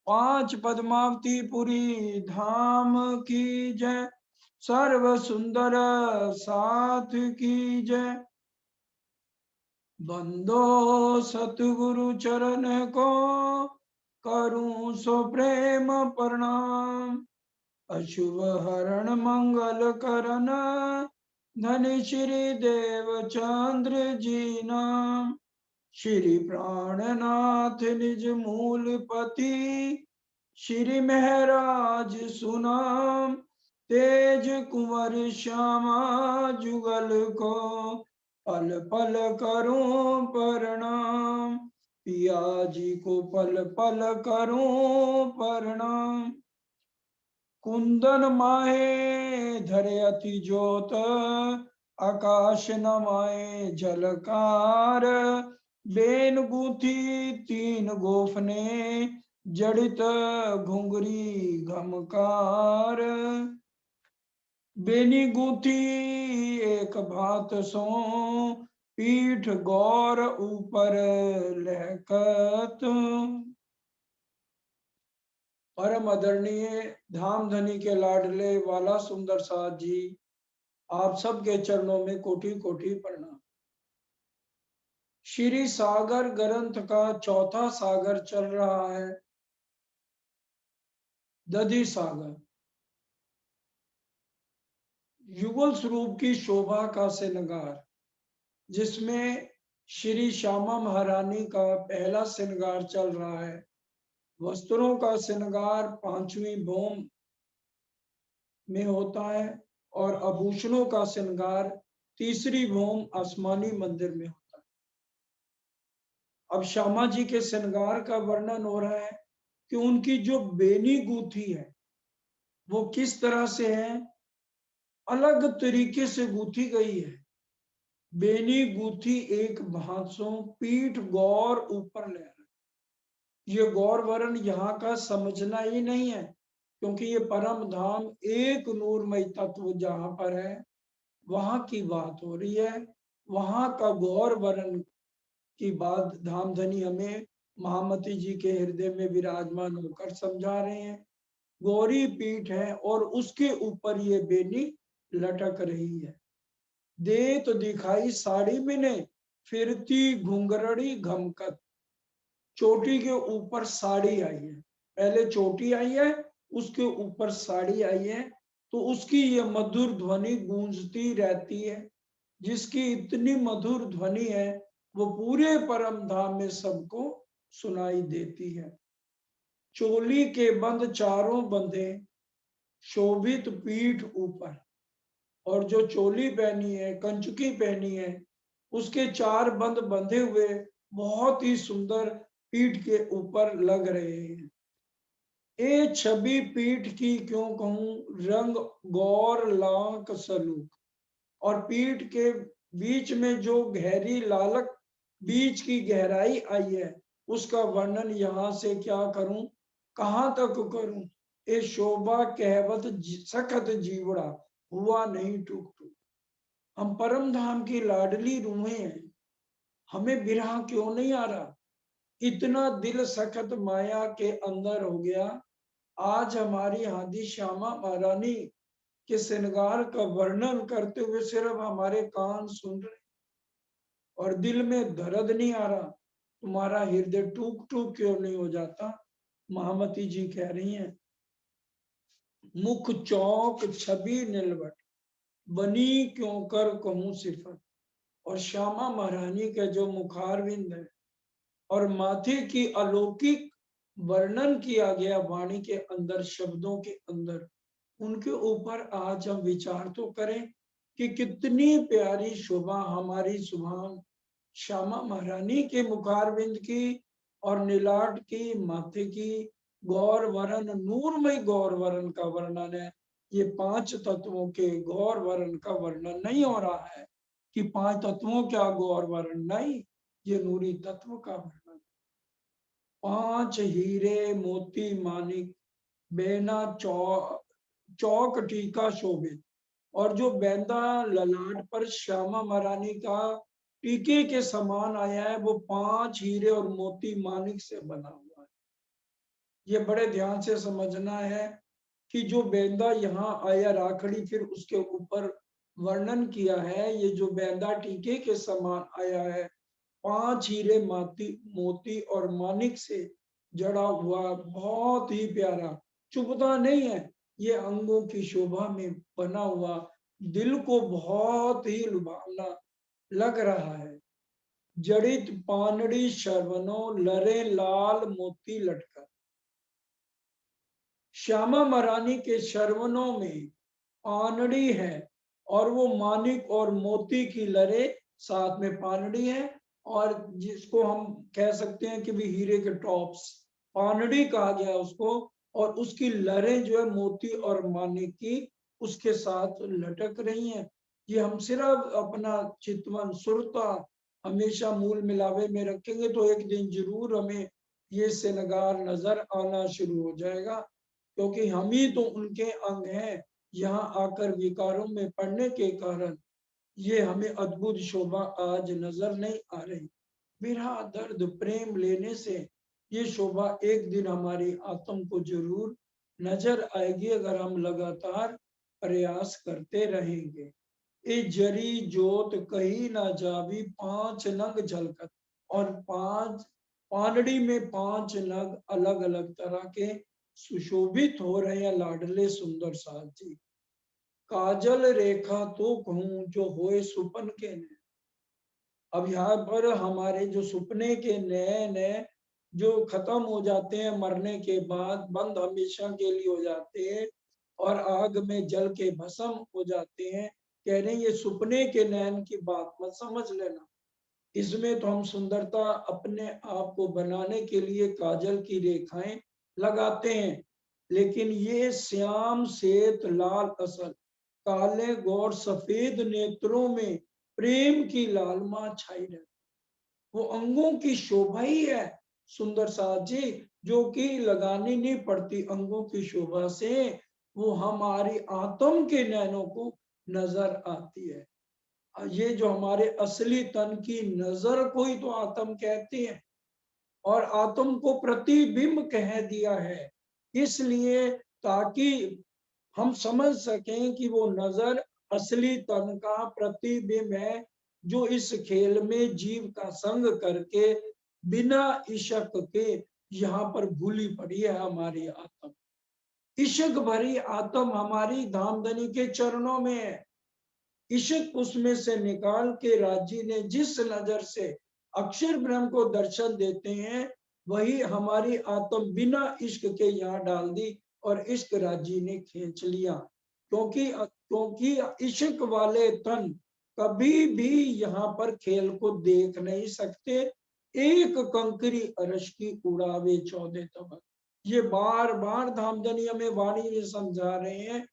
पांच पद्मावती पुरी धाम की जय, सर्व सुंदर साथ की जय। बंदो सतगुरु चरण को, करूं सो प्रेम प्रणाम। अशुभ हरण मंगल करन, धनि श्री देव चंद्र जी नाम। श्री प्राणनाथ निज मूल पति, श्री महराज सुनाम। तेज कुंवर श्यामा जुगल को, पल पल करूं प्रणाम। पिया जी को पल पल करूं प्रणाम। कुंदन माहे धरे अति जोत, आकाश नमाए झलकार। बेन गूंथी तीन गोफने, जड़ित घुंगरी घमकार। बेनी गूंथी एक भात सो, पीठ गौर ऊपर लहकत। परम आदरणीय धाम धनी के लाडले वाला सुंदर साथ जी, आप सबके चरणों में कोटि कोटि प्रणाम। श्री सागर ग्रंथ का चौथा सागर चल रहा है, दधि सागर। युगल स्वरूप की शोभा का श्रृंगार, जिसमें श्री श्यामा महारानी का पहला श्रृंगार चल रहा है। वस्त्रों का श्रृंगार पांचवी भौम में होता है और आभूषणों का श्रृंगार तीसरी भौम आसमानी मंदिर में होता है। अब श्यामा जी के श्रृंगार का वर्णन हो रहा है कि उनकी जो बेनी गूंथी है वो किस तरह से है, अलग तरीके से गूंथी गई है। बेनी गूंथी एक भांसों, पीठ गौर ऊपर ले रहा। ये गौर वर्ण यहाँ का समझना ही नहीं है, क्योंकि ये परम धाम एक नूरमय तत्व जहां पर है वहां की बात हो रही है। वहां का गौर वर्ण की बात धामधनी हमें महामती जी के हृदय में विराजमान होकर समझा रहे हैं। गौरी पीठ है और उसके ऊपर ये बेनी लटक रही है। दे तो दिखाई साड़ी में ने, फिरती घुंघरड़ी घमकत। चोटी के ऊपर साड़ी आई है, पहले चोटी आई है, उसके ऊपर साड़ी आई है, तो उसकी ये मधुर ध्वनि गूंजती रहती है। जिसकी इतनी मधुर ध्वनि है वो पूरे परम धाम में सबको सुनाई देती है। चोली के बंद चारों बंधे, शोभित पीठ ऊपर। और जो चोली पहनी है, कंचुकी पहनी है, उसके चार बंद बंधे हुए बहुत ही सुंदर पीठ के ऊपर लग रहे हैं। ए छवि पीठ की क्यों कहूं, रंग गौर लांक सलूक। और पीठ के बीच में जो गहरी लालक, बीच की गहराई आई है, उसका वर्णन यहाँ से क्या करूं, कहां तक करूं। ए शोभा कहवत सखत जीवड़ा, हुआ नहीं टूक टूक। हम परम धाम की लाडली रूहें हैं, हमें बिरहा क्यों नहीं आ रहा। इतना दिल सखत माया के अंदर हो गया। आज हमारी हादी श्यामा महारानी के श्रृंगार का वर्णन करते हुए सिर्फ हमारे कान सुन रहे और दिल में दर्द नहीं आ रहा। तुम्हारा हृदय टूक टूक क्यों नहीं हो जाता। महामती जी कह रही हैं, मुख चौक छवि निलवट, बनी क्यों कर कहूं सिफत। और श्यामा महारानी के जो मुखारविंद है और माथे की अलौकिक वर्णन किया गया वाणी के अंदर, शब्दों के अंदर, उनके ऊपर आज हम विचार तो करें कि कितनी प्यारी शोभा हमारी सुभान श्यामा महारानी के मुखारविंद की और नीलाट की, माथे की गौर वरण, नूरमय गौर वरण का वर्णन है। ये पांच तत्वों के गौर वरण का वर्णन नहीं हो रहा है कि पांच तत्वों का गौर वरण, नहीं, ये नूरी तत्व का वर्णन। पांच हीरे मोती मानिक, बेना चौक टीका शोभित। और जो बेंदा ललाट पर श्यामा महारानी का टीके के समान आया है, वो पांच हीरे और मोती मानिक से बना हुआ है। ये बड़े ध्यान से समझना है कि जो बेंदा यहाँ आया राखड़ी, फिर उसके ऊपर वर्णन किया है, ये जो बेंदा टीके के समान आया है, 5 हीरे मोती और मानिक से जड़ा हुआ, बहुत ही प्यारा, चुभता नहीं है, ये अंगों की शोभा में बना हुआ, दिल को बहुत ही लुभावना लग रहा है। जड़ित पानड़ी शर्वनो, लरे लाल मोती लटका। श्यामा महारानी के शर्वनों में पानड़ी है, और वो मानिक और मोती की लरे, साथ में पानड़ी है, और जिसको हम कह सकते हैं कि भी हीरे के टॉप्स, पानड़ी कहा गया उसको, और उसकी लरें जो है मोती और मानिक की उसके साथ लटक रही हैं। ये हम सिर्फ अपना चितवन सुरता हमेशा मूल मिलावे में रखेंगे तो एक दिन जरूर हमें ये श्रृंगार नजर आना शुरू हो जाएगा, क्योंकि हम ही तो उनके अंग हैं। यहाँ आकर विकारों में पड़ने के कारण ये हमें अद्भुत शोभा आज नजर नहीं आ रही। विरह दर्द प्रेम लेने से ये शोभा एक दिन हमारी आत्म को जरूर नजर आएगी, अगर हम लगातार प्रयास करते रहेंगे। ए जरी जोत कहीं ना जावी, 5 नग झलकत, और 5 पानड़ी में 5 नग अलग अलग तरह के सुशोभित हो रहे हैं लाडले सुंदर साज जी। काजल रेखा तो कहूं जो होए सुपन के नैन। अब यहाँ पर हमारे जो सुपने के नैन है, जो खत्म हो जाते हैं मरने के बाद, बंद हमेशा के लिए हो जाते हैं और आग में जल के भस्म हो जाते हैं, कह रहे हैं ये सुपने के नैन की बात मत समझ लेना। इसमें तो हम सुंदरता अपने आप को बनाने के लिए काजल की रेखाएं लगाते हैं, लेकिन ये श्याम श्वेत लाल असल, काले गौर सफेद नेत्रों में प्रेम की लालमा छाई रहती, वो अंगों की शोभा ही है सुंदर साज जी, जो कि लगानी नहीं पड़ती। अंगों की शोभा से वो हमारी आत्म के नैनों को नजर आती है। ये जो हमारे असली तन की नजर को ही तो आत्म कहते हैं, और आत्म को प्रतिबिंब कह दिया है, इसलिए ताकि हम समझ सकें कि वो नजर असली तन का प्रतिबिंब है, जो इस खेल में जीव का संग करके बिना इशक के यहाँ पर भूली पड़ी है हमारी आत्म। इशक भरी आत्म हमारी धामधनी के चरणों में है। इश्क उसमें से निकाल के राजी ने जिस नजर से अक्षर ब्रह्म को दर्शन देते हैं, वही हमारी आत्म बिना इश्क के यहाँ डाल दी और इश्क राजी ने खींच लिया। क्योंकि इश्क वाले तन कभी भी यहाँ पर खेल को देख नहीं सकते। एक कंकरी अरश की उड़ावे 14 तबक, ये बार बार धामधनी हमें वाणी में समझा रहे हैं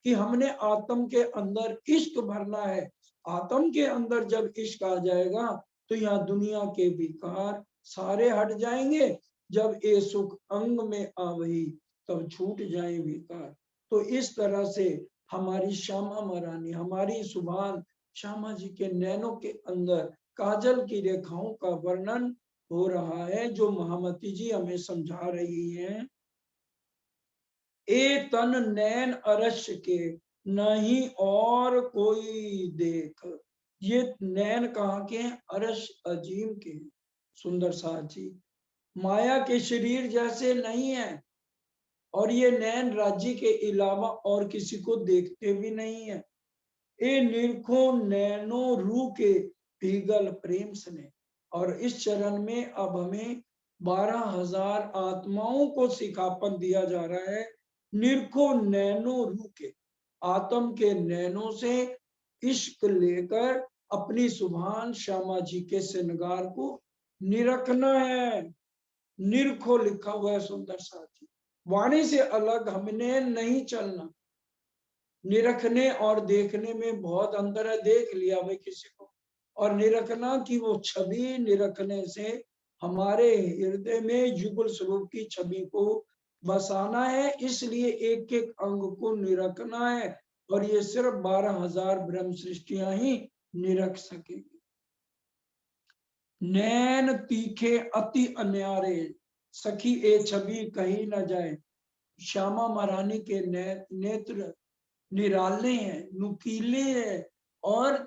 कि हमने आत्म के अंदर इश्क भरना है। आत्म के अंदर जब इश्क आ जाएगा तो यहाँ दुनिया के विकार सारे हट जाएंगे। जब ये सुख अंग में आवही, तब छूट जाए विकार। तो इस तरह से हमारी श्यामा महारानी, हमारी सुभान श्यामा जी के नैनों के अंदर काजल की रेखाओं का वर्णन हो रहा है, जो महामती जी हमें समझा रही हैं। ए तन नैन अरश के, नहीं और कोई देख। ये नैन कहाँ के हैं? अरश अजीम के। सुंदर साथ जी माया के शरीर जैसे नहीं है, और ये नैन राज्य के अलावा और किसी को देखते भी नहीं है। ए निरखो नैनो रू के भीगल प्रेम स्नेह। और इस चरण में अब हमें 12,000 आत्माओं को सिखापन दिया जा रहा है। निरखो नैनो रू के, आत्म के नैनों से इश्क लेकर अपनी सुभान श्यामा जी के श्रृंगार को निरखना है। निरखो लिखा हुआ है सुंदर साथी, वाणी से अलग हमने नहीं चलना। निरखने और देखने में बहुत अंतर है। देख लिया भाई किसी को, और निरखना की वो छवि निरखने से हमारे हृदय में युगल स्वरूप की छवि को बसाना है। इसलिए एक एक अंग को निरखना है, और ये सिर्फ 12,000 ब्रह्म सृष्टियां ही निरख सकेगी। नैन तीखे अति अन्यारे, सखी ए छवि कही न जाए। श्यामा महारानी के नेत्र निराले हैं, नुकीले हैं और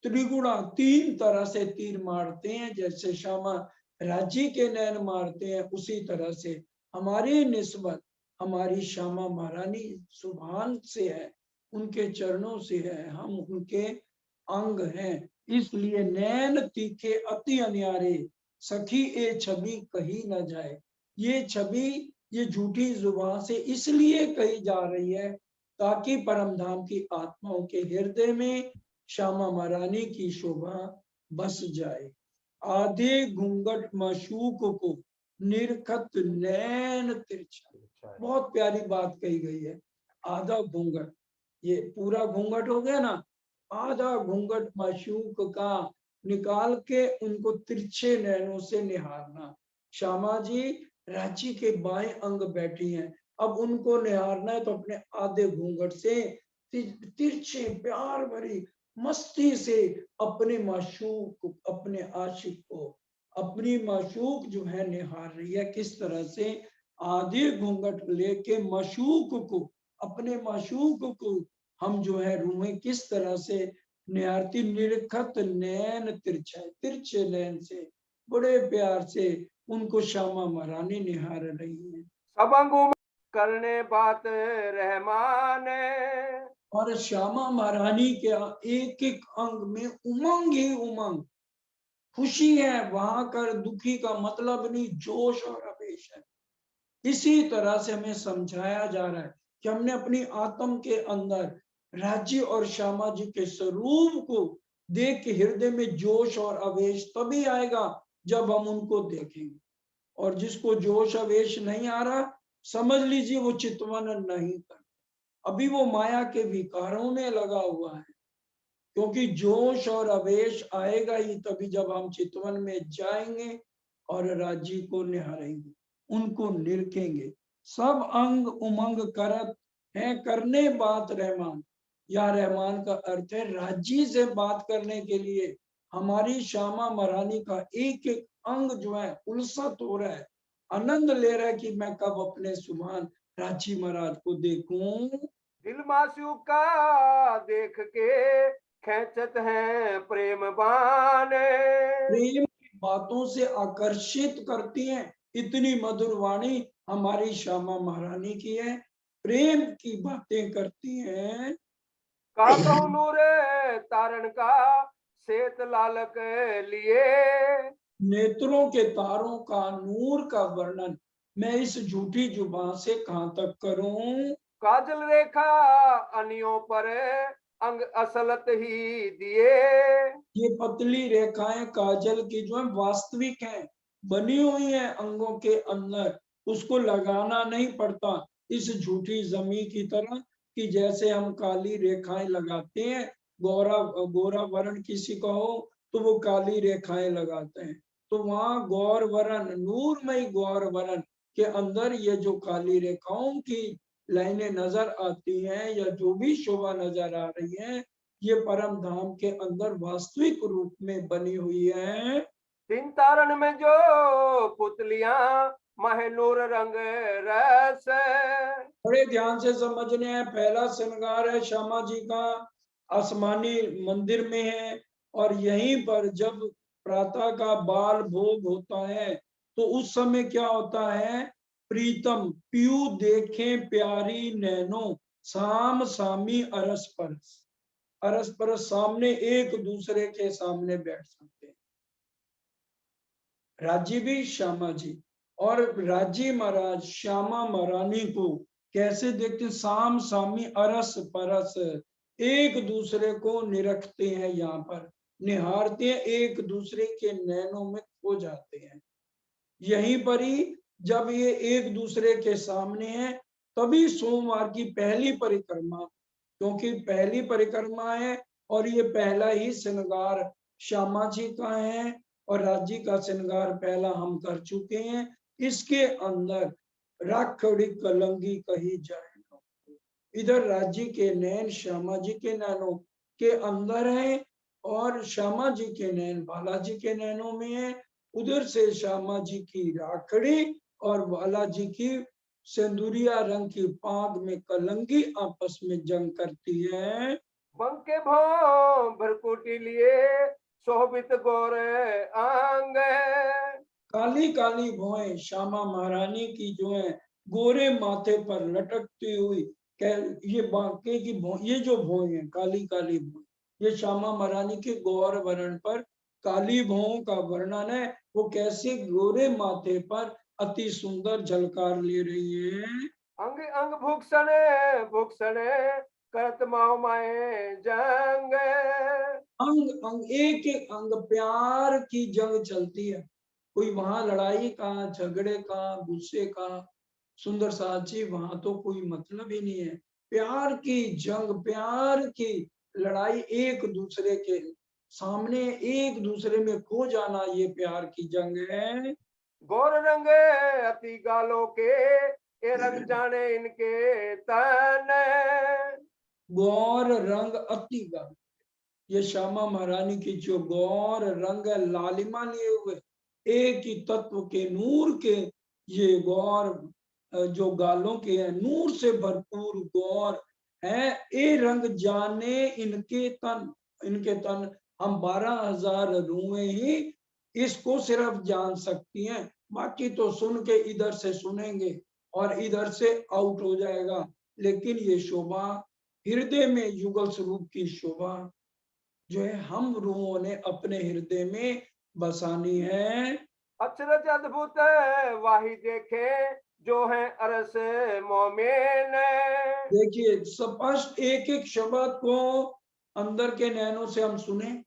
त्रिगुणा, तीन तरह से तीर मारते हैं। जैसे श्यामा राज्य के नैन मारते हैं, उसी तरह से हमारी निस्बत हमारी श्यामा महारानी सुभान से है, उनके चरणों से है, हम उनके अंग हैं। इसलिए नैन तीखे अति अनियारे, सखी ए छवि कही न जाए। ये छवि, ये झूठी जुबान से इसलिए कही जा रही है ताकि परम धाम की आत्माओं के हृदय में श्यामा महारानी की शोभा बस जाए। आधे घूंघट मशूक को निरखत नैन तिरछा, बहुत प्यारी बात कही गई है। आधा घूंघट, ये पूरा घूंघट हो गया ना, आधा घूंघट मशूक का निकाल के उनको तिरछे नैनों से निहारना। श्यामा जी रांची के बाएं अंग बैठी हैं, अब उनको निहारना है तो अपने आधे घूंघट से तिरछे प्यार भरी मस्ती से अपने माशूक, अपने आशिक को, अपनी माशूक जो है निहार रही है। किस तरह से आधे घूंघट लेके माशूक को, अपने माशूक को हम जो है रूहें किस तरह से निहारती। निरखत नैन तिरछा, तिरछे नैन से बड़े प्यार से उनको श्यामा महारानी निहार रही है। सबंग करने बात रहमान, और श्यामा महारानी के एक एक अंग में उमंग ही उमंग, खुशी है। वहां कर दुखी का मतलब नहीं, जोश और आवेश है। इसी तरह से हमें समझाया जा रहा है कि हमने अपनी आत्म के अंदर राज्य और श्यामा जी के स्वरूप को देख के हृदय में जोश और आवेश तभी आएगा जब हम उनको देखेंगे। और जिसको जोश आवेश नहीं आ रहा, समझ लीजिए वो चितवन नहीं कर, अभी वो माया के विकारों में लगा हुआ है। क्योंकि जोश और आवेश आएगा ही तभी जब हम चितवन में जाएंगे और राज्य को निहारेंगे, उनको निरखेंगे। सब अंग उमंग करत है करने बात रहमान। या रहमान का अर्थ है राज्य से बात करने के लिए हमारी श्यामा महारानी का एक एक अंग जो है उल्सत हो रहा है, आनंद ले रहा है कि मैं कब अपने सुभान रांची महाराज को देखूं। दिल मासू का देख के खेचत है प्रेम बाने, प्रेम की बातों से आकर्षित करती हैं। इतनी मधुर वाणी हमारी श्यामा महारानी की है, प्रेम की बातें करती हैं। का कहूँ नूर तारण का सेत लालक लिए, नेत्रों के तारों का नूर का वर्णन मैं इस झूठी जुबान से कहां तक करूं। काजल रेखा अनियों पर अंग असलत ही दिए, ये पतली रेखाएं काजल की जो है वास्तविक हैं, बनी हुई हैं अंगों के अंदर, उसको लगाना नहीं पड़ता। इस झूठी जमी की तरह कि जैसे हम काली रेखाएं लगाते हैं, गोरा गोरा वर्ण किसी का हो तो वो काली रेखाएं लगाते हैं, तो वहां गौर वर्ण, नूरमय गौर वर्ण के अंदर ये जो काली रेखाओं की लाइनें नजर आती हैं या जो भी शोभा नजर आ रही है, ये परम धाम के अंदर वास्तविक रूप में बनी हुई है। तीन तारण में जो पुतलियां महनूर रंग रस, बड़े ध्यान से समझने हैं। पहला श्रृंगार है श्यामा जी का, आसमानी मंदिर में है, और यहीं पर जब प्रातः का बाल भोग होता है तो उस समय क्या होता है, प्रीतम पीयू देखें प्यारी नैनो, साम सामी अरस परस, अरस परस सामने एक दूसरे के सामने बैठ सकते हैं। राज्य भी श्यामा जी, और राज्य महाराज श्यामा महारानी को कैसे देखते, साम सामी अरस परस, एक दूसरे को निरखते हैं, यहाँ पर निहारते हैं, एक दूसरे के नैनों में खो जाते हैं। यहीं पर ही जब ये एक दूसरे के सामने है तभी सोमवार की पहली परिक्रमा, क्योंकि पहली परिक्रमा है और ये पहला ही श्रृंगार श्यामा जी का है और राज्य का श्रृंगार पहला हम कर चुके हैं। इसके अंदर राखड़ी कलंगी कही जाए, इधर राज्य के नैन श्यामा जी के नैनों के अंदर है और श्यामा जी के नैन बालाजी के नैनों में है। उधर से श्यामा जी की राखड़ी और बालाजी की सिंदूरिया रंग की पाग में कलंगी आपस में जंग करती है। बंके भो भरकुटी लिए शोभित गोरे अंग। काली काली भौएं श्यामा महारानी की जो है गोरे माथे पर लटकती हुई, ये बांके की भौं, ये जो भौएं हैं काली काली भौं, ये श्यामा महारानी के गौर वर्ण पर काली भौं का वर्णन है। वो कैसे गोरे माथे पर अति सुंदर झलकार ले रही है। अंग अंग भूषणे भूषणे करत माओ माए जंग। अंग अंग एक एक अंग प्यार की जंग चलती है। कोई वहां लड़ाई का, झगड़े का, गुस्से का, सुंदर साची वहां तो कोई मतलब ही नहीं है। प्यार की जंग, प्यार की लड़ाई, एक दूसरे के सामने एक दूसरे में खो जाना, ये प्यार की जंग है। गोर रंग अति गालों के ये रंग जाने इनके तन। गौर रंग अति गा, ये श्यामा महारानी की जो गौर रंग है, लालिमा लिए हुए एक ही तत्व के नूर के, ये गौर जो गालों के हैं, नूर से भरपूर गौर है। ए रंग जाने इनके तन, इनके तन, हम 12,000 रूहें ही इसको सिर्फ जान सकती हैं। बाकी तो सुन के इधर से सुनेंगे और इधर से आउट हो जाएगा। लेकिन ये शोभा, हृदय में युगल स्वरूप की शोभा जो है, हम रूहों ने अपने हृदय में बसानी है। अचरज अद्भुत वाही देखे जो है अरस मोमेन। देखिए स्पष्ट एक एक शब्द को अंदर के नैनों से हम सुने,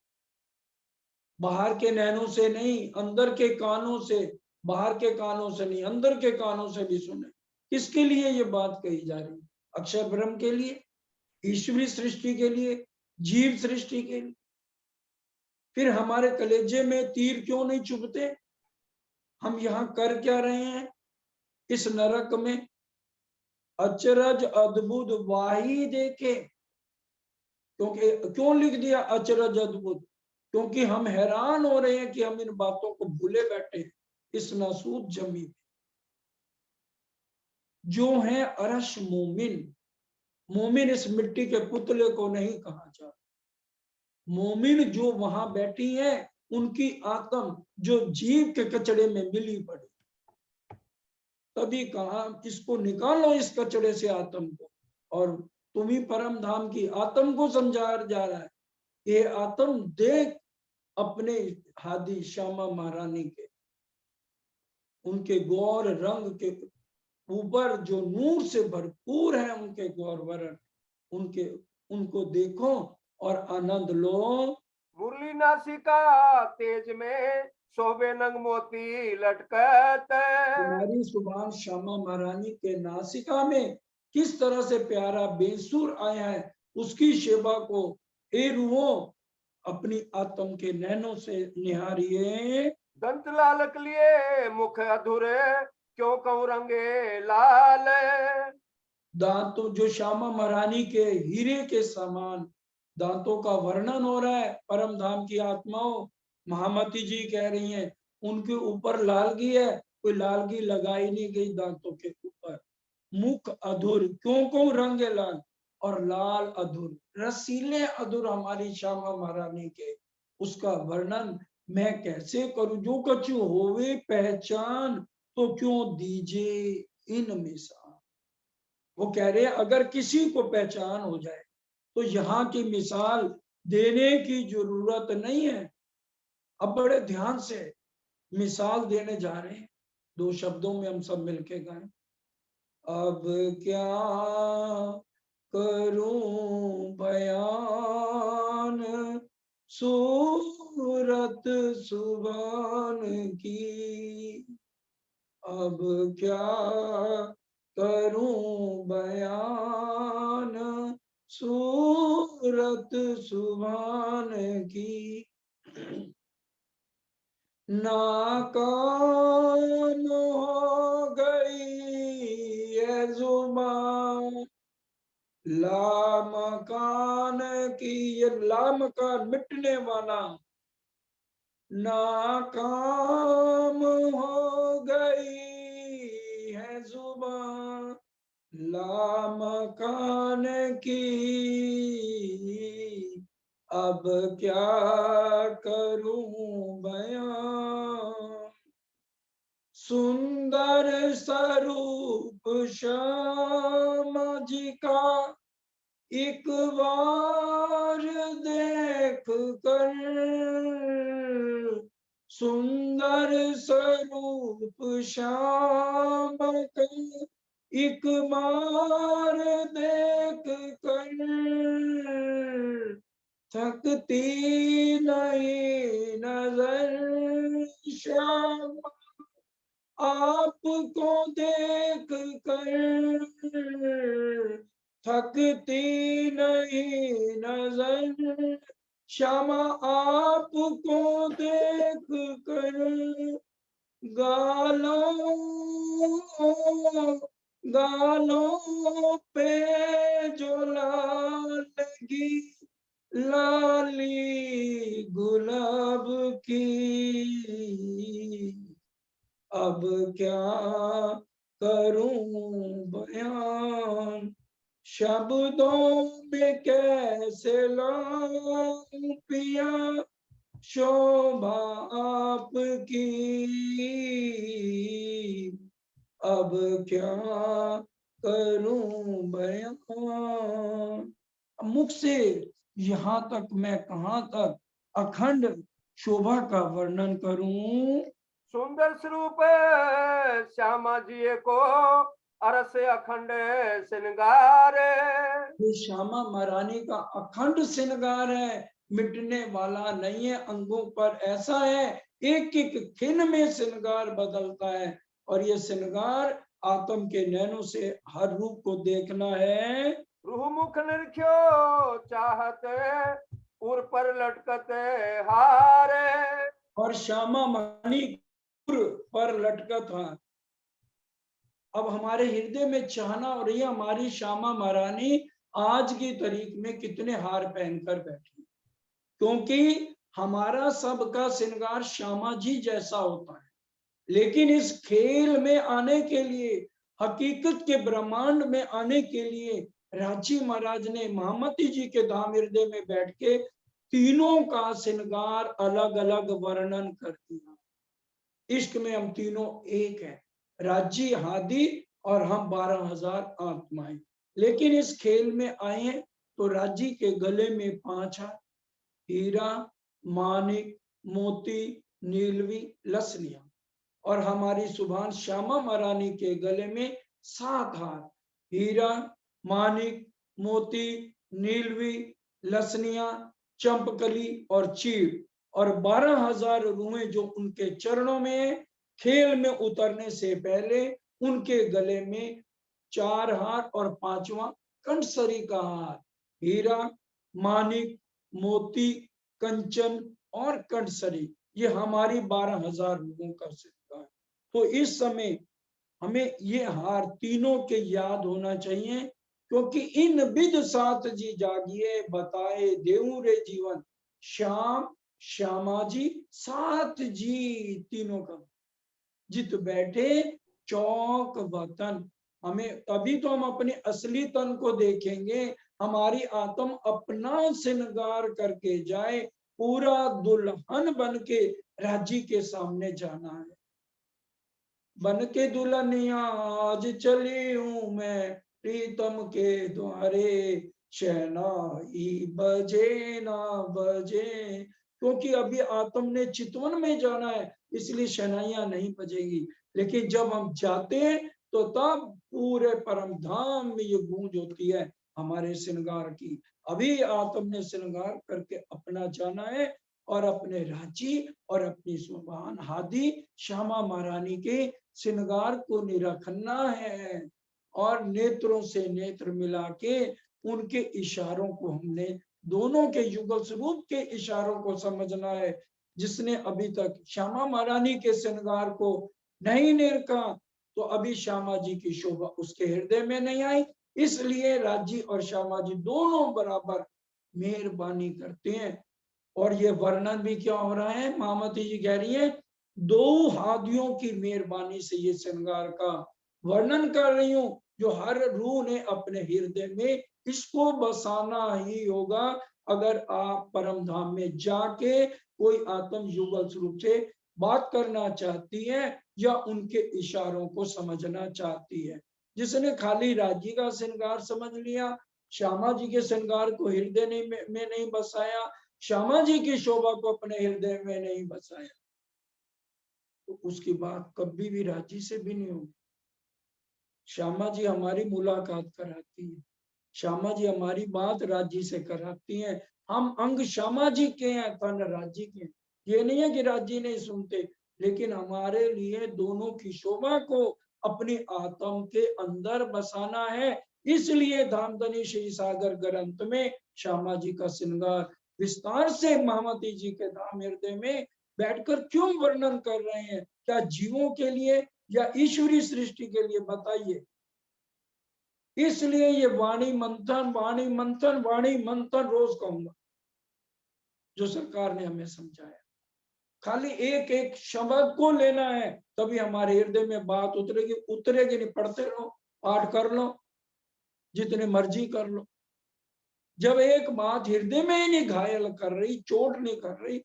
बाहर के नैनों से नहीं, अंदर के कानों से, बाहर के कानों से नहीं, अंदर के कानों से भी सुने। किसके लिए ये बात कही जा रही है? अक्षर ब्रह्म के लिए, ईश्वरी सृष्टि के लिए, जीव सृष्टि के लिए। फिर हमारे कलेजे में तीर क्यों नहीं चुभते? हम यहाँ कर क्या रहे हैं इस नरक में? अचरज अद्भुत वाही देखे, क्योंकि क्यों लिख दिया अचरज अद्भुत? क्योंकि हम हैरान हो रहे हैं कि हम इन बातों को भूले बैठे इस नासूद जमी में। जो है अरश मोमिन, मोमिन इस मिट्टी के पुतले को नहीं कहा जाता। मोमिन जो वहां बैठी है, उनकी आत्म जो जीव के कचड़े में मिली पड़ी। तभी कहा इसको निकालो इस कचड़े से आत्म को, और तुम ही परम धाम की आत्म को समझा जा रहा है। ये आत्म देख अपने हादी श्यामा महारानी के, उनके गौर रंग के ऊपर जो नूर से भरपूर है, उनके गौर वर्ण, उनके उनको देखो और आनंद लो। मुरली नासिका तेज में शोभे नंग मोती लटकत। तुम्हारी सुभान श्यामा महारानी के नासिका में किस तरह से प्यारा बेसुर आया है, उसकी सेवा को हे रूहों अपनी आत्म के नैनों से निहारिए। दंत लालक लिए मुख अधूरे क्यों कहूं रंगे लाल। दांतों जो श्यामा महारानी के हीरे के समान दांतों का वर्णन हो रहा है, परम धाम की आत्माओं, महामती जी कह रही हैं उनके ऊपर लालगी है, कोई लालगी लगाई नहीं गई दांतों के ऊपर। मुख अधूर, क्यों को रंग लाल, और लाल अधूर, रसीले अधूर हमारी श्यामा महारानी के, उसका वर्णन मैं कैसे करूं? जो कछु होवे पहचान तो क्यों दीजे इन मिसाल। वो कह रहे हैं अगर किसी को पहचान हो जाए तो यहाँ की मिसाल देने की जरूरत नहीं है। अब बड़े ध्यान से मिसाल देने जा रहे हैं, दो शब्दों में हम सब मिलके गाएं। अब क्या करूं बयान सूरत सुभान की, अब क्या करूं बयान सूरत सुभान की। नाकाम हो गई ये जुबान, लामकान की, ये लामकान मिटने वाला, नाकाम हो गई जुबान लामकान की, अब क्या करूं बयां। सुंदर स्वरूप श्यामा जी का एक बार देख कर, सुंदर स्वरूप श्याम का एक बार देख कर, थकती नहीं नजर श्याम आपको देख कर, थकती नहीं नजर श्यामा आपको देख कर। गालों गालों पे जो लगी लाली गुलाब की, अब क्या करूं बयान। शब्दों में कैसे लाऊं पिया शोभा आपकी, अब क्या करूं बयान। मुख से यहाँ तक मैं कहाँ तक अखंड शोभा का वर्णन करूं। सुंदर स्वरूप श्यामा जी को अरस अखंड श्रृंगार। ये श्यामा महारानी का अखंड श्रृंगार है, मिटने वाला नहीं है अंगों पर। ऐसा है एक एक खिन में श्रृंगार बदलता है, और ये श्रृंगार आत्म के नैनों से हर रूप को देखना है। रूह मुख निरख्यो चाहत उर पर लटकते हार। और श्यामा महारानी पर लटका था। अब हमारे हृदय में चाहना हो रही है हमारी श्यामा महारानी आज की तारीख में कितने हार पहनकर बैठी, क्योंकि हमारा सबका श्रृंगार श्यामा जी जैसा होता है। लेकिन इस खेल में आने के लिए, हकीकत के ब्रह्मांड में आने के लिए राजी महाराज ने महामती जी के धाम हृदय में बैठ के तीनों का श्रृंगार अलग अलग वर्णन कर दिया। इश्क में हम तीनों एक हैं, राजी, हादी और हम 12,000 आत्माएं। लेकिन इस खेल में आए हैं तो राजी के गले में 5 हार, हीरा, मानिक, मोती, नीलवी, लसनिया, और हमारी सुभान श्यामा महारानी के गले में 7 हार, हीरा, मानिक, मोती, नीलवी, लसनिया, चंपकली और चीड़, और 12,000 रूहें जो उनके चरणों में खेल में उतरने से पहले उनके गले में 4 हार और 5वां कंठसरी का हार, हीरा, मानिक, मोती, कंचन और कंठसरी, ये हमारी 12,000 रूहों का श्रृंगार। तो इस समय हमें ये हार तीनों के याद होना चाहिए, क्योंकि इन विद साथ जी जागिए बताए देऊ रे जीवन, श्याम, श्यामा जी, साथ जी तीनों का जित बैठे चौक वतन। हमें तभी तो हम अपने असली तन को देखेंगे, हमारी आत्म अपना श्रृंगार करके जाए, पूरा दुल्हन बन के राजी के सामने जाना है। बन के दुल्हनिया आज चली हूं मैं प्रीतम के द्वारे, शहनाई बजे ना बजे, क्योंकि अभी आत्म ने चितवन में जाना है, इसलिए शहनाइयां नहीं बजेगी। लेकिन जब हम जाते हैं तो तब पूरे परम धाम में ये गूंज होती है हमारे श्रृंगार की। अभी आत्म ने श्रृंगार करके अपना जाना है और अपने राजी और अपनी सुभान हादी श्यामा महारानी के श्रृंगार को निरखना है, और नेत्रों से नेत्र मिला के उनके इशारों को हमने दोनों के युगल स्वरूप के इशारों को समझना है। जिसने अभी तक श्यामा महारानी के श्रृंगार को नहीं निरखा तो अभी श्यामा जी की शोभा उसके हृदय में नहीं आई। इसलिए राजी और श्यामा जी दोनों बराबर मेहरबानी करते हैं। और ये वर्णन भी क्या हो रहा है, महामती जी कह रही है 2 हादियों की मेहरबानी से ये श्रृंगार का वर्णन कर रही हूँ, जो हर रूह ने अपने हृदय में इसको बसाना ही होगा। अगर आप परम धाम में जाके कोई आत्म युगल स्वरूप से बात करना चाहती है या उनके इशारों को समझना चाहती है। जिसने खाली राज्य का श्रृंगार समझ लिया, श्यामा जी के श्रृंगार को हृदय में नहीं बसाया, श्यामा जी की शोभा को अपने हृदय में नहीं बसाया, तो उसकी बात कभी भी राज्य से भी नहीं होगी। श्यामा जी हमारी मुलाकात कराती है, श्यामा जी हमारी बात राज्य से कराती हैं। हम अंग श्यामा जी के हैं, तन राज्य के हैं। ये नहीं है कि राज्य नहीं सुनते, लेकिन हमारे लिए दोनों की शोभा को अपनी आत्म के अंदर बसाना है। इसलिए धामधनी श्री सागर ग्रंथ में श्यामा जी का श्रृंगार विस्तार से महामती जी के धाम हृदय में बैठकर क्यों वर्णन कर रहे हैं? क्या जीवों के लिए या ईश्वरी सृष्टि के लिए? बताइए। इसलिए ये वाणी मंथन, वाणी मंथन, वाणी मंथन रोज कहूंगा, जो सरकार ने हमें समझाया। खाली एक एक शब्द को लेना है, तभी हमारे हृदय में बात उतरेगी। उतरेगी नहीं, पढ़ते रहो, पाठ कर लो, जितने मर्जी कर लो। जब एक बात हृदय में ही नहीं घायल कर रही, चोट नहीं कर रही,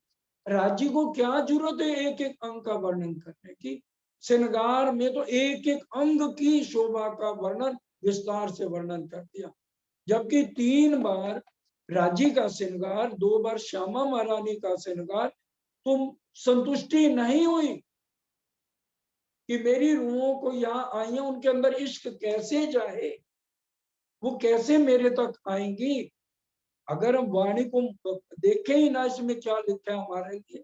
राज्य को क्या जरूरत है एक एक अंग का वर्णन करने की? श्रृंगार में तो एक एक अंग की शोभा का वर्णन विस्तार से वर्णन कर दिया। जबकि 3 बार राज्य का श्रृंगार, 2 बार श्यामा महारानी का श्रृंगार, तुम संतुष्टि नहीं हुई कि मेरी रूहों को यहाँ आई है, उनके अंदर इश्क कैसे जाए, वो कैसे मेरे तक आएंगी? अगर हम वाणी को देखें ही ना, इसमें क्या लिखा है हमारे लिए।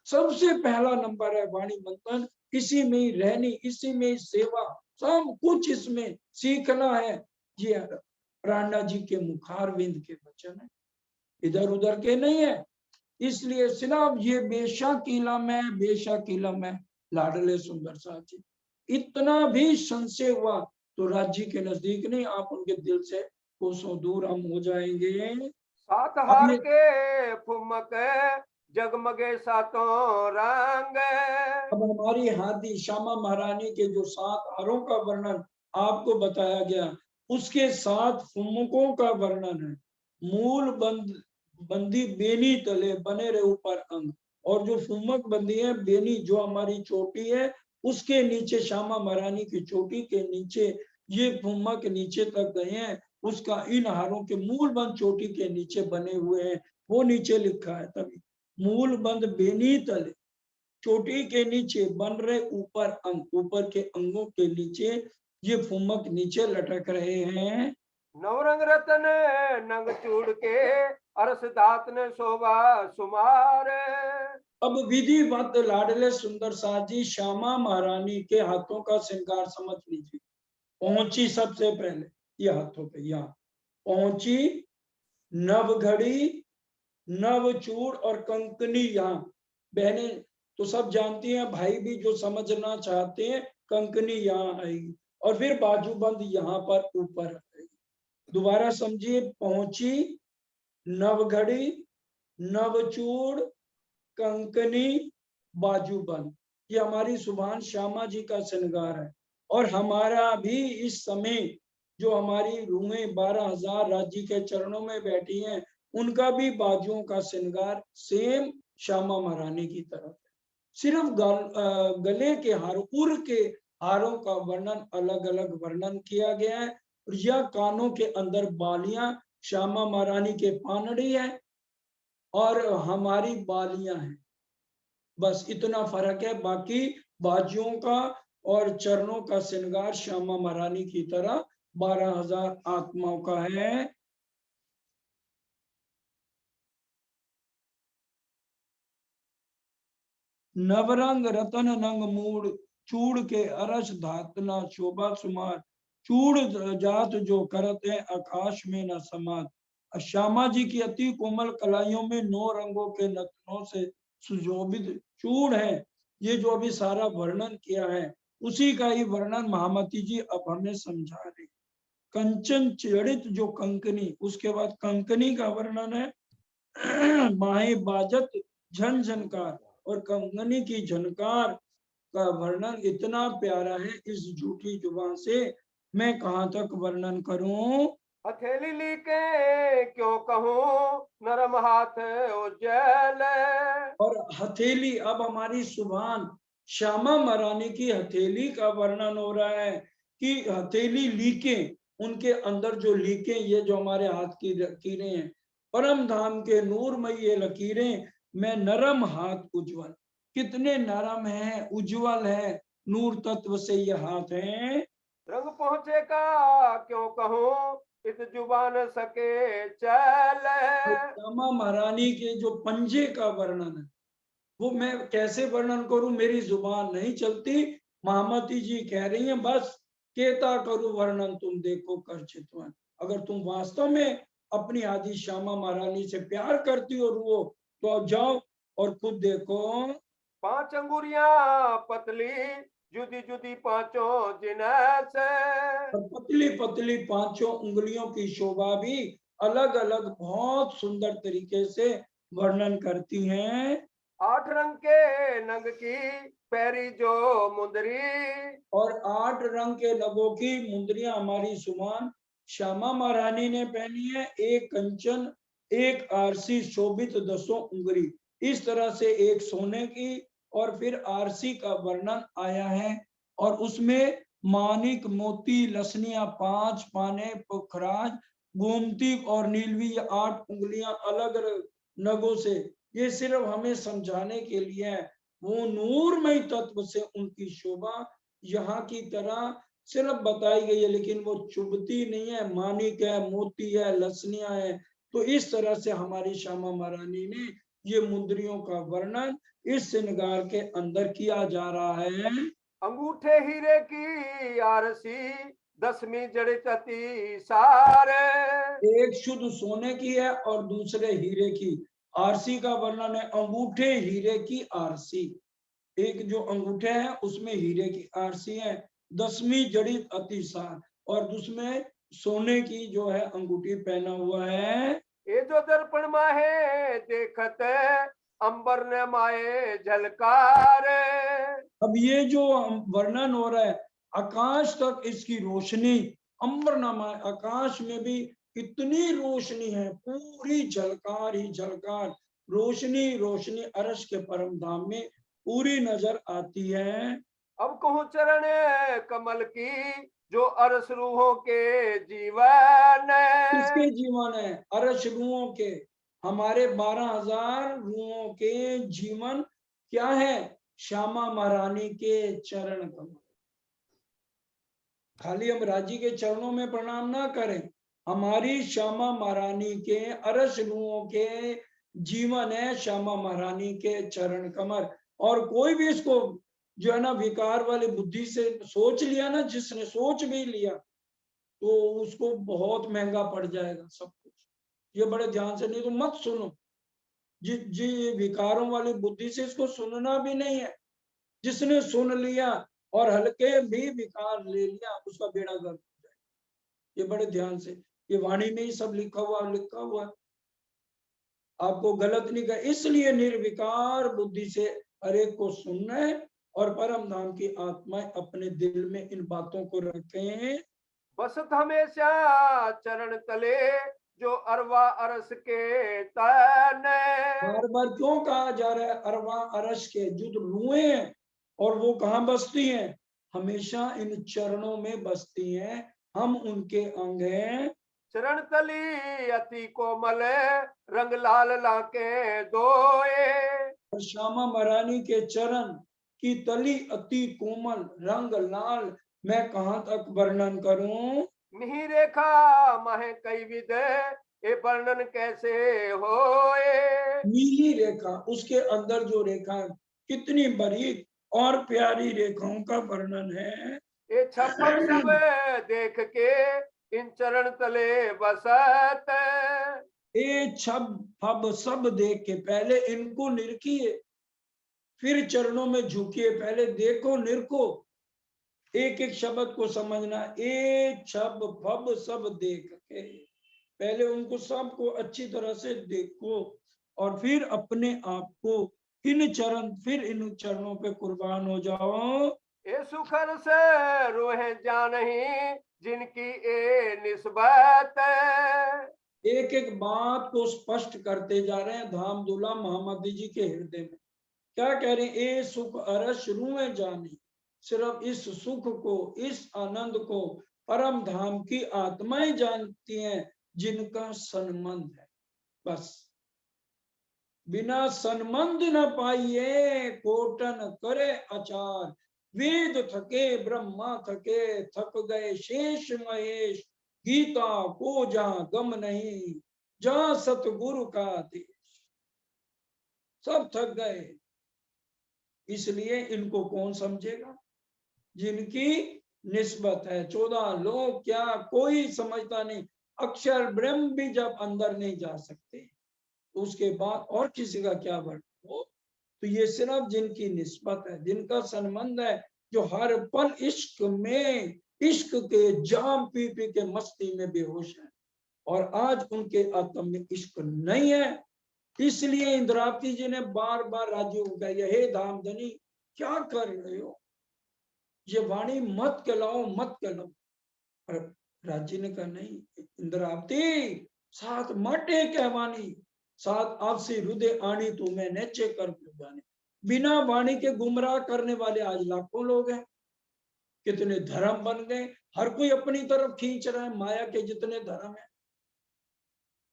सबसे पहला नंबर है वाणी मंथन, इसी में ही रहनी, इसी में ही सेवा, सब कुछ इसमें सीखना है। ये प्राणा जी के मुखारविंद के वचन है, इधर उधर के नहीं है। इसलिए सिर्फ ये बेशकीलम है, बेशकीलम है लाडले सुंदर साथ जी। इतना भी संशय हुआ तो राज्य के नजदीक नहीं, आप उनके दिल से कोसों दूर हम हो जाएंगे। सात अब हार ये के फुमक जगमगे सातों रंग। अब हमारी हाथी श्यामा महारानी के जो 7 हारों का वर्णन आपको बताया गया, उसके 7 फुमकों का वर्णन है। मूल बंदी बेनी तले बने रहे ऊपर अंग, और जो फुमक बंदी है बेनी, जो हमारी चोटी है, उसके नीचे श्यामा महारानी की चोटी के नीचे ये फुमक नीचे तक गए हैं। उसका इन हारों के मूल बंद चोटी के नीचे बने हुए हैं, वो नीचे लिखा है। तभी मूल बंद बेनी तले, चोटी के नीचे बन रहे ऊपर अंग, ऊपर के अंगों के नीचे ये फुमक नीचे लटक रहे हैं। नवरंग रतन नंग चूड़ के अरस दात ने शोभा सुमार। अब विधिवत लाडले सुंदर साथ जी श्यामा महारानी के हाथों का श्रृंगार समझ लीजिए। पहुंची सबसे पहले ये हाथों पे, यहाँ पहुंची, नव घड़ी, नव चूड़ और कंकनी। यहाँ बहने तो सब जानती हैं, भाई भी जो समझना चाहते हैं, कंकनी यहाँ आएगी और फिर बाजूबंद यहाँ पर ऊपर आएगी। दोबारा समझिए, पहुंची, नव घड़ी, नव चूड़, कंकनी, बाजूबंद, ये हमारी सुभान श्यामा जी का श्रृंगार है। और हमारा भी इस समय जो हमारी रूहें 12,000 राज्य के चरणों में बैठी हैं, उनका भी बाजुओं का श्रृंगार सेम श्यामा महारानी की तरफ है। सिर्फ गले के हार, उर के हारों का वर्णन अलग अलग वर्णन किया गया है। या कानों के अंदर बालियां श्यामा महारानी के पानड़ी है और हमारी बालियां हैं, बस इतना फर्क है। बाकी बाजुओं का और चरणों का श्रृंगार श्यामा महारानी की तरह 12,000 आत्माओं का है। नवरंग रतन नंग मूड चूड़ के अरस धातना शोभा सुमार, चूड़ जात जो करत है आकाश में न समात। श्यामा जी की अति कोमल कलाइयों में 9 रंगों के नथनों से सुशोभित चूड़ है। ये जो अभी सारा वर्णन किया है, उसी का ही वर्णन महामती जी अब हमें समझा रहे। कंचन जड़ित जो कंकनी, उसके बाद कंकनी का वर्णन है। माहे बाजत झन झनकार, और कंगनी की झनकार का वर्णन इतना प्यारा है, इस झूठी जुबान से मैं कहाँ तक वर्णन करूं। हथेली लीके क्यों कहूँ, नरम हाथ उज्जैल। और हथेली, अब हमारी सुभान श्यामा महारानी की हथेली का वर्णन हो रहा है कि हथेली लीके, उनके अंदर जो लीके, ये जो हमारे हाथ की लकीरें हैं, परम धाम के नूरमय ये लकीरें, मैं नरम हाथ उज्जवल, कितने नरम है, उज्जवल है, नूर तत्व से ये हाथ है। रंग पहुँचे का क्यों कहूँ, इस जुबान सके चल। तो श्यामा महारानी के जो पंजे का वर्णन है, वो मैं कैसे वर्णन करूं, मेरी जुबान नहीं चलती। महामती जी कह रही हैं, बस केता करूं वर्णन, तुम देखो कर चितवन। अगर तुम वास्तव में अपनी आदि श्यामा महारानी से प्यार करती हो रुओ, तो अब जाओ और खुद देखो। पांच अंगुरियां पतली, जुदी जुदी पांचों जिनस। और पतली पतली पांचों उंगलियों की शोभा भी अलग अलग बहुत सुंदर तरीके से वर्णन करती हैं। आठ रंग के नंग की पैरी जो मुंदरी। और 8 रंग के नगों की मुंदरियां हमारी सुमान श्यामा महारानी ने पहनी है, एक कंचन, एक आरसी शोभित 10 उंगरी, इस तरह से एक सोने की, और फिर आरसी का वर्णन आया है, और उसमें मानिक मोती लसनिया 5 पाने पुखराज गोमती और नीलवी, ये 8 उंगलियां अलग अलग नगों से, ये सिर्फ हमें समझाने के लिए है, वो नूरमय तत्व से उनकी शोभा यहाँ की तरह सिर्फ बताई गई है, लेकिन वो चुभती नहीं है, मानिक है, मोती है, लसनिया है। तो इस तरह से हमारी श्यामा महारानी ने ये मुंदरियों का वर्णन इस श्रृंगार के अंदर किया जा रहा है। अंगूठे हीरे की आरसी, 10वीं जड़ित अति सारे। एक शुद्ध सोने की है और दूसरे हीरे की। आरसी का वर्णन है, अंगूठे हीरे की आरसी, एक जो अंगूठे हैं उसमें हीरे की आरसी है, 10वीं जड़ित अतिसार, और उसमें सोने की जो है अंगूठी पहना हुआ है। ये जो दर्पण माहे देखत, अंबर ने माए झलकार। अब ये जो वर्णन हो रहा है, आकाश तक इसकी रोशनी, अंबरनामा, आकाश में भी इतनी रोशनी है, पूरी झलकार ही झलकार, रोशनी रोशनी अर्श के परम धाम में पूरी नजर आती है। अब कहूँ चरण कमल की, जो अरस रूहों के जीवन। किसके जीवन है? अर्श रूहों के, हमारे 12,000 रूहों के जीवन क्या है? श्यामा महारानी के चरण कमल। खाली हम राजी के चरणों में प्रणाम ना करें, हमारी श्यामा महारानी के अरश रूहों के जीवन है, श्यामा महारानी के चरण कमल। और कोई भी इसको जो है ना विकार वाली बुद्धि से सोच लिया ना, जिसने सोच भी लिया, तो उसको बहुत महंगा पड़ जाएगा सब कुछ। ये बड़े ध्यान से, नहीं तो मत सुनो। जी जी, विकारों वाली बुद्धि से इसको सुनना भी नहीं है। जिसने सुन लिया और हल्के भी विकार ले लिया, उसका बेड़ा गर्क हो जाए। ये बड़े ध्यान से, ये वाणी में ही सब लिखा हुआ है। आपको गलत नहीं कर, इसलिए निर्विकार बुद्धि से हर एक को सुनना है, और परम धाम की आत्माएं अपने दिल में इन बातों को रखें। बसत हमेशा चरण तले, जो अरवा अरस के तन। बार बार क्यों कहा जा रहा है अरवा अरश के? जो रूहें हैं, और वो कहाँ बसती हैं? हमेशा इन चरणों में बसती हैं, हम उनके अंग हैं। चरण तली अति कोमल, रंग लाल लाके दोए। और श्यामा महारानी के चरण की तली अति कोमल, रंग लाल, मैं कहाँ तक वर्णन करूं? मिही रेखा महे कई विध, ये वर्णन कैसे होए। नीली रेखा, उसके अंदर जो रेखा, कितनी बारीक और प्यारी रेखाओं का वर्णन है। ये छप्पन सब देख के, इन चरण तले बसत। ए छब फब सब देख के पहले इनको निरखिए, फिर चरणों में झुकिए, पहले देखो निरखो, एक एक शब्द को समझना। ए छब फब सब देख के, पहले उनको सबको अच्छी तरह से देखो, और फिर अपने आप को फिर इन चरणों पे कुर्बान हो जाओ। ये सुखर से रूह जानही जिनकी ए निस्बत। एक एक बात को स्पष्ट करते जा रहे हैं धामदुला मोहम्मदी जी के हृदय में। क्या कह रहे हैं? ए सुख अरश रूहें जानी, सिर्फ इस सुख को, इस आनंद को परम धाम की आत्माएं जानती हैं जिनका संबंध है। बस बिना संबंध न पाइए कोटन करे आचार। वेद थके ब्रह्मा थके, थक गए शेष महेश। गीता को जहां गम नहीं, जहां सतगुरु का देश। सब थक गए, इसलिए इनको कौन समझेगा जिनकी निस्बत है। 14 लोग क्या कोई समझता नहीं। अक्षर ब्रह्म भी जब अंदर नहीं जा सकते तो उसके बाद और किसी का क्या वर्णन हो। तो ये सिर्फ जिनकी निस्बत है, जिनका संबंध है, जो हर पल इश्क में, इश्क के जाम पी पी के मस्ती में बेहोश है। और आज उनके आत्म में इश्क नहीं है, इसलिए इंद्रावती जी ने बार बार राजी को कहा, हे धामधनी क्या कर रहे हो, ये वाणी मत कहलाओ, मत कहलाओ। पर राजी ने कहा नहीं इंद्रावती, साथ माटे कहवानी, साथ आपसे हृदय आनी तुम्हें नेचे कर जाने। बिना वाणी के गुमराह करने वाले आज लाखों लोग हैं। कितने धर्म बन गए, हर कोई अपनी तरफ खींच रहा है। माया के जितने धर्म है,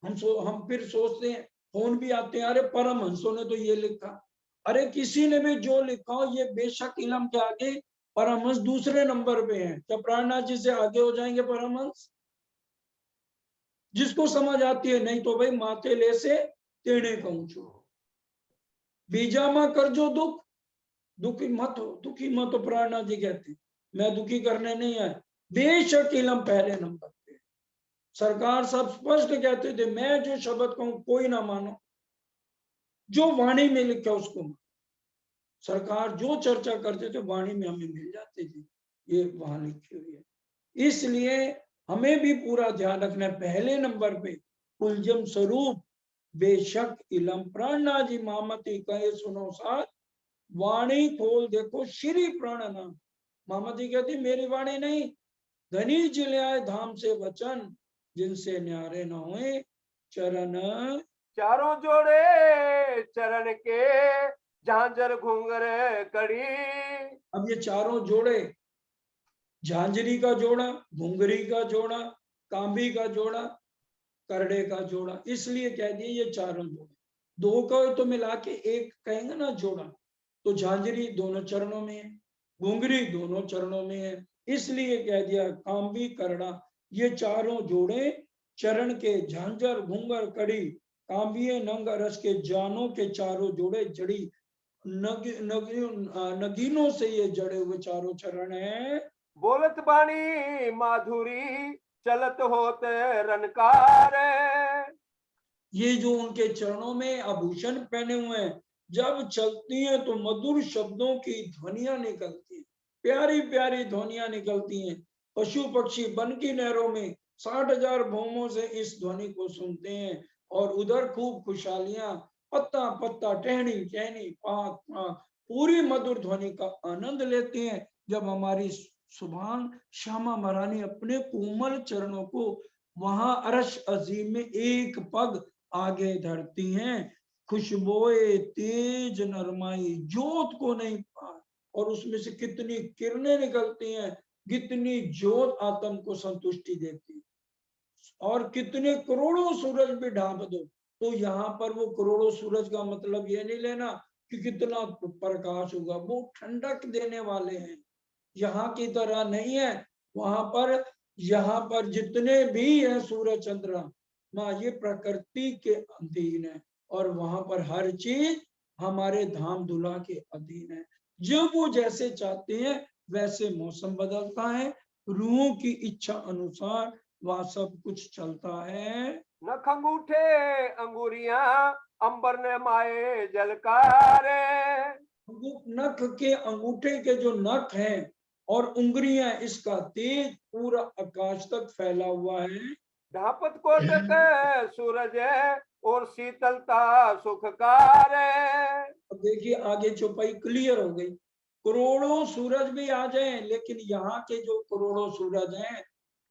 हम फिर सोचते हैं, फोन भी आते हैं, अरे परमहंसों ने तो ये लिखा। अरे किसी ने भी जो लिखा हो, ये बेशक इलम के आगे परमहंस दूसरे नंबर पे हैं। क्या प्राणनाथ जी से आगे हो जाएंगे परमहंस? जिसको समझ आती है, नहीं तो भाई माथे ले से तेणे कहूँ। बीजामा कर जो दुख, दुखी मत हो, दुखी मत हो। प्राणनाथ जी कहते मैं दुखी करने नहीं आया। बेशक इलम पहले नंबर पे। सरकार सब स्पष्ट कहते थे, मैं जो शब्द कहूं कोई ना मानो, जो वाणी में लिखा उसको मानो। सरकार जो चर्चा करते थे वाणी में हमें मिल जाती थी, ये वहां लिखी हुई है। इसलिए हमें भी पूरा ध्यान रखना है। पहले नंबर पे कुलजम स्वरूप बेशक इलम। प्राणनाथ जी मामती कहे सुनो साथ, वाणी खोल देखो श्री प्राण नाम। मामती कहती मेरी वाणी नहीं, धनी जिले धाम से वचन, जिनसे न्यारे न हुए चरण। चारों जोड़े चरण के, झांझर घूंगर कड़ी। अब ये चारों जोड़े, झांझरी का जोड़ा, घुंगरी का जोड़ा, कांबी का जोड़ा, करड़े का जोड़ा, इसलिए कह दिए ये चारों जोड़े। दो को तो मिला के एक कहेंगे ना जोड़ा। तो झांझरी दोनों चरणों में है, घुंगरी दोनों चरणों में है, इसलिए कह दिया कांबी करड़ा। ये चारों जोड़े चरण के, झांझर घुंगर कड़ी, कांबिये नंग रस के, जानों के चारों जोड़े जड़ी नगीनों से ये जड़े हुए चारों चरण है। बोलत बाणी माधुरी, चलत होते रनकार। ये जो उनके चरणों में आभूषण पहने हुए हैं, जब चलती हैं तो मधुर शब्दों की ध्वनियां निकलती हैं, प्यारी प्यारी ध्वनियां निकलती हैं। पशु पक्षी बन की नहरों में 60,000 भौमों से इस ध्वनि को सुनते हैं। और उधर खूब खुशहालियां, पत्ता पत्ता, टहनी टहनी, पात पात, पूरी मधुर ध्वनि का आनंद लेते हैं। जब हमारी सुभान श्यामा महारानी अपने कोमल चरणों को वहां अरश अजीम में एक पग आगे धरती हैं, खुशबोए तेज नरमाई, जोत को नहीं पार, और उसमें से कितनी किरणें निकलती हैं, कितनी जोत आत्म को संतुष्टि देती है। और कितने करोड़ों सूरज भी ढांप दो, तो यहाँ पर वो करोड़ों सूरज का मतलब ये नहीं लेना कि कितना प्रकाश होगा, वो ठंडक देने वाले हैं। यहाँ की तरह नहीं है। वहां पर, यहाँ पर जितने भी है सूरज चंद्र माँ, ये प्रकृति के अधीन है। और वहां पर हर चीज हमारे धाम धुला के अधीन है। जब वो जैसे चाहते हैं वैसे मौसम बदलता है, रूहों की इच्छा अनुसार वह सब कुछ चलता है। नख अंगूठे अंगूरिया, अंबर ने माए जलकार। नख के, अंगूठे के जो नख हैं और उंगलियां, इसका तेज पूरा आकाश तक फैला हुआ है। ढापत कोटक सूरज है और शीतलता सुखकार है। अब देखिए आगे चौपाई क्लियर हो गई। करोड़ों सूरज भी आ जाएं, लेकिन यहाँ के जो करोड़ों सूरज हैं,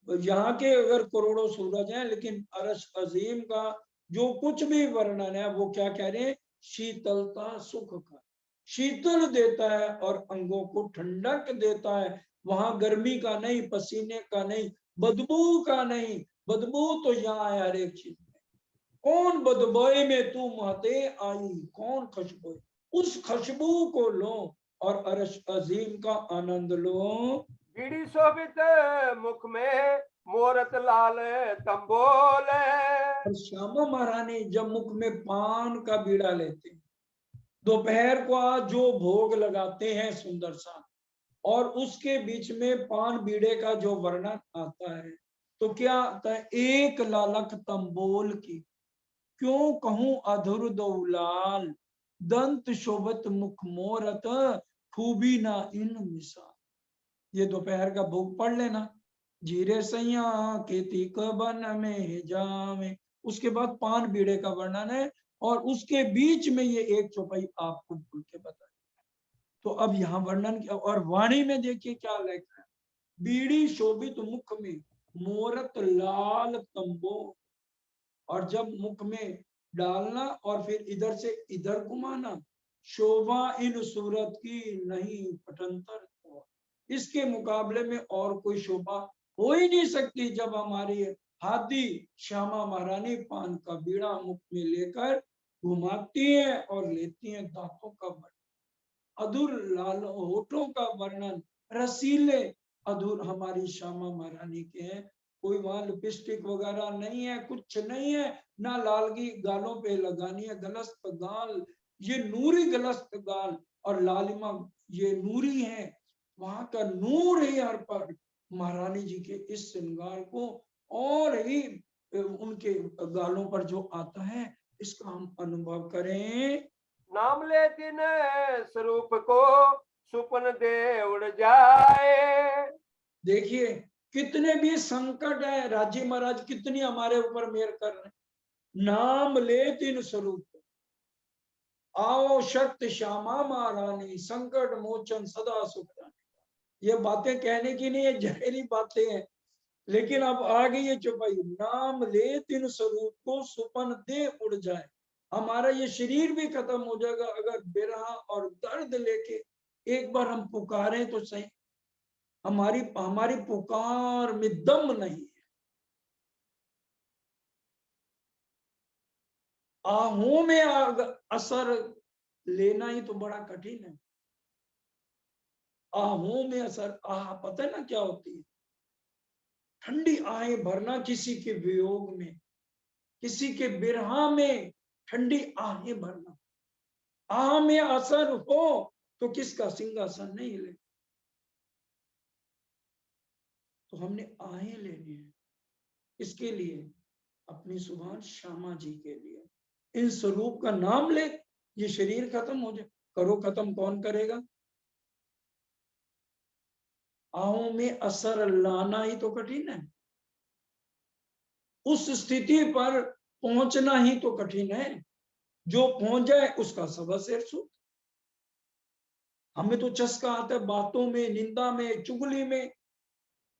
यहाँ के अगर करोड़ों सूरज हैं, लेकिन अरश अजीम का जो कुछ भी वर्णन है वो क्या कह रहे हैं? शीतलता सुख का, शीतल देता है और अंगों को ठंडक देता है। वहां गर्मी का नहीं, पसीने का नहीं, बदबू का नहीं। बदबू तो यहाँ है हर एक चीज में। कौन बदबोए में तू महते आई, कौन खुशबू, उस खुशबू को लो और अरश अजीम का आनंद लो। बीड़ी शोभित मुख में मोरत लाल तंबोल है। और श्यामा महारानी जब मुख में पान का बीड़ा लेते हैं, दोपहर को जो भोग लगाते हैं सुंदर सा, और उसके बीच में पान बीड़े का जो वर्णन आता है, तो क्या आता है? एक लालक तंबोल की, क्यों कहूं अधुर दौलाल, दंत शोभत मुख मोरत, खूबी ना इन मिसाल। ये दोपहर का भोग पढ़ लेना। जीरे सैया खेती क बन में जावे, उसके बाद पान बीड़े का वर्णन है, और उसके बीच में ये एक चौपाई आपको भूल के बताई। तो अब यहाँ वर्णन किया, और वाणी में देखिए क्या लिखा है? बीड़ी शोभित मुख में मोरत लाल तंबो, और जब मुख में डालना और फिर इधर से इधर घुमाना, शोभा इन सूरत की नहीं पटंतर तो, इसके मुकाबले में और कोई शोभा हो ही नहीं सकती। जब हमारी हाथी श्यामा महारानी पान का बीड़ा मुख में लेकर घुमाती है और लेती है दांतों का वर्णन, अधुर लाल होठों का वर्णन, रसीले अधुर हमारी श्यामा महारानी के हैं। कोई वहां लिपस्टिक वगैरह नहीं है, कुछ नहीं है, ना लालगी गालों पे लगानी है, गलस्त गाल, ये नूरी गलस्त गाल, और लालिमा ये नूरी है। वहां का नूर ही हर पर महारानी जी के इस श्रृंगार को और ही उनके गालों पर जो आता है, इसका हम अनुभव करें। नाम ले दिन स्वरूप को सुपन दे उड़ जाए। देखिए कितने भी संकट है, राजी महाराज कितनी हमारे ऊपर मेहर कर रहे हैं। नाम ले तीन स्वरूप, आओ शक्ति श्यामा महारानी, संकट मोचन सदा सुख रानी। ये बातें कहने की नहीं है, जहरी बातें हैं, लेकिन अब आ गई है चौपाई। नाम ले तीन स्वरूप को सुपन दे उड़ जाए। हमारा ये शरीर भी खत्म हो जाएगा अगर बिरहा और दर्द लेके एक बार हम पुकारें तो सही। हमारी हमारी पुकार में दम नहीं है। आहों में असर लेना ही तो बड़ा कठिन है। आहों में असर, आह पता है ना क्या होती है? ठंडी आहें भरना किसी के वियोग में, किसी के बिरहा में ठंडी आहें भरना। आह में असर हो तो किसका सिंहासन नहीं हिले। तो हमने आहें लेनी है, इसके लिए अपनी सुभान श्यामा जी के लिए इन स्वरूप का नाम ले, ये शरीर खत्म हो जाए। करो खत्म, कौन करेगा? आओ में असर लाना ही तो कठिन है, उस स्थिति पर पहुंचना ही तो कठिन है। जो पहुंच जाए उसका सब सिर सूत। हमें तो चस्का आता है बातों में, निंदा में, चुगली में,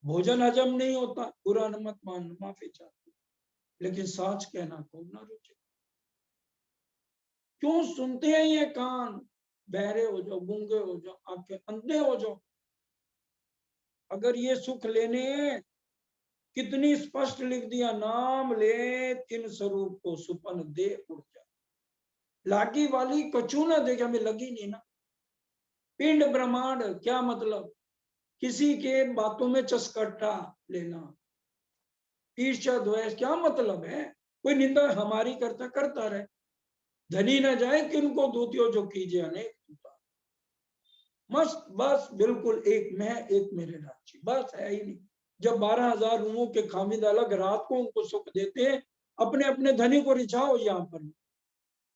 भोजन हजम नहीं होता, बुरा न मत मान माफी चाहती, लेकिन साच कहना खूब ना रुचे। क्यों सुनते हैं ये कान? बहरे हो जाओ, गूंगे हो जाओ, आंखें अंधे हो जाओ। अगर ये सुख लेने हैं, कितनी स्पष्ट लिख दिया, नाम ले तीन स्वरूप को सुपन दे उड़ जा। लागी वाली कछु ना देखे, हमें लगी नहीं ना। पिंड ब्रह्मांड क्या मतलब? किसी के बातों में चस्कट्टा लेना, ईर्ष्या द्वेष क्या मतलब है? कोई निंदा हमारी करता रहे, धनी न जाए किनको दूतियों जो कीजिए अनेक दूता। मस्त बस बिल्कुल एक मैं एक मेरे राज्य, बस है ही नहीं। जब 12,000 रूहों के खामिद अलग रात को उनको सुख देते हैं, अपने अपने धनी को रिझाओ। यहाँ पर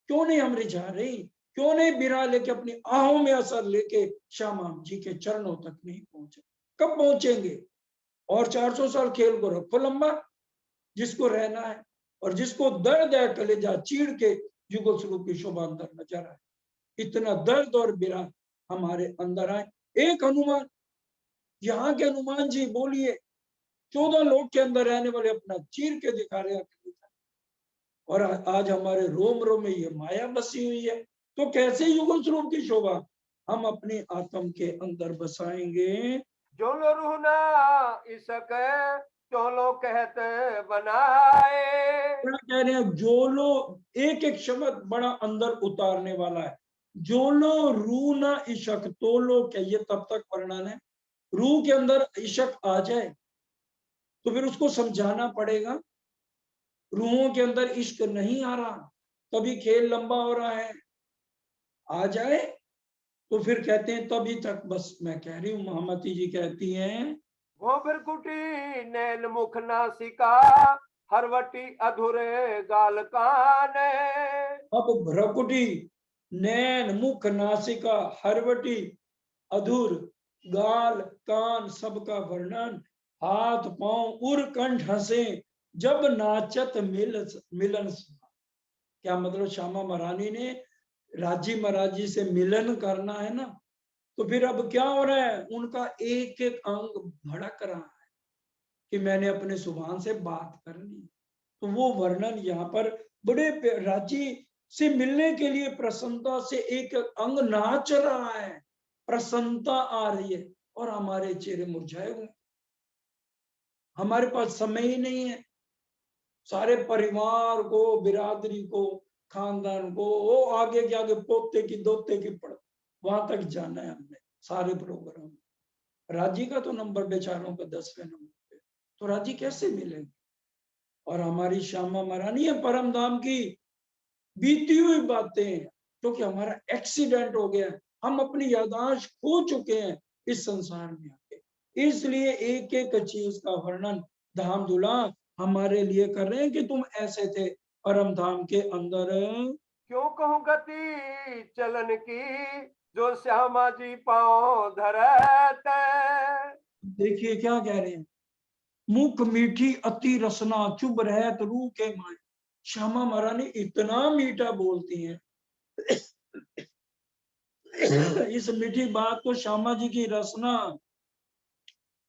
क्यों नहीं हम रिझा रही? क्यों नहीं बिरा लेके अपनी आहों में असर लेके श्यामा जी के चरणों तक नहीं पहुंचे? कब पहुंचेंगे? और 400 साल खेल को रखो लंबा, जिसको रहना है, और जिसको दर्द है कलेजा चीड़ के युगल स्वरूप की शोभा अंदर नजर आए। इतना दर्द और विरह हमारे अंदर आए। एक हनुमान, यहाँ के हनुमान जी बोलिए 14 लोग के अंदर रहने वाले अपना चीर के दिखा रहे हैं, और आज हमारे रोम रोम में ये माया बसी हुई है। तो कैसे युगल स्वरूप की शोभा हम अपनी आत्म के अंदर बसाएंगे? जो लो रूहना इसक चोलो कहते बनाए। क्या कह रहे हैं? जो लो, एक एक शब्द बड़ा अंदर उतारने वाला है। जो लो रू ना इशक, तो लो क्या, ये तब तक वर्णन है। रूह के अंदर इशक आ जाए तो फिर उसको समझाना पड़ेगा। रूहों के अंदर इश्क नहीं आ रहा, तभी खेल लंबा हो रहा है। आ जाए तो फिर कहते हैं तभी तक। बस मैं कह रही हूँ, महामती जी कहती हैं, वो बिरकुटी नैन मुख नासिका हरवटी अधूरे गाल काने। अब भ्रकुटी नैन मुख नासिका हरवटी अधूर गाल कान सबका वर्णन, हाथ पांव उर कंठ हंसे जब नाचत मिलन। क्या मतलब? श्यामा महारानी ने राजी महाराज जी से मिलन करना है ना, तो फिर अब क्या हो रहा है? उनका एक एक अंग भड़क रहा है कि मैंने अपने सुभान से बात करनी। तो वो वर्णन यहाँ पर बड़े राजी से मिलने के लिए प्रसन्नता से एक अंग नाच रहा है, प्रसन्नता आ रही है, और हमारे चेहरे मुरझाए हुए। हमारे पास समय ही नहीं है। सारे परिवार को, बिरादरी को, खानदान को, वो आगे के आगे पोते की दोते की पड़, वहां तक जाना है हमने सारे प्रोग्राम। राजी का तो नंबर बेचारों का 10वें नंबर पे, तो राजी कैसे मिलेंगे? और हमारी श्यामा महारानी है परम धाम की बीती हुई बातें, क्योंकि हमारा एक्सीडेंट हो गया, हम अपनी याददाश्त खो चुके हैं इस संसार में आके। इसलिए एक एक चीज का वर्णन धाम धुला हमारे लिए कर रहे हैं कि तुम ऐसे थे परम धाम के अंदर। क्यों कहूँ गति चलन की जो श्यामा जी पाँव धरते। देखिए क्या कह रहे हैं, मुख मीठी अति रसना चुभ रहत रूह के माए। श्यामा महारानी इतना मीठा बोलती हैं। इस मीठी बात को श्यामा जी की रसना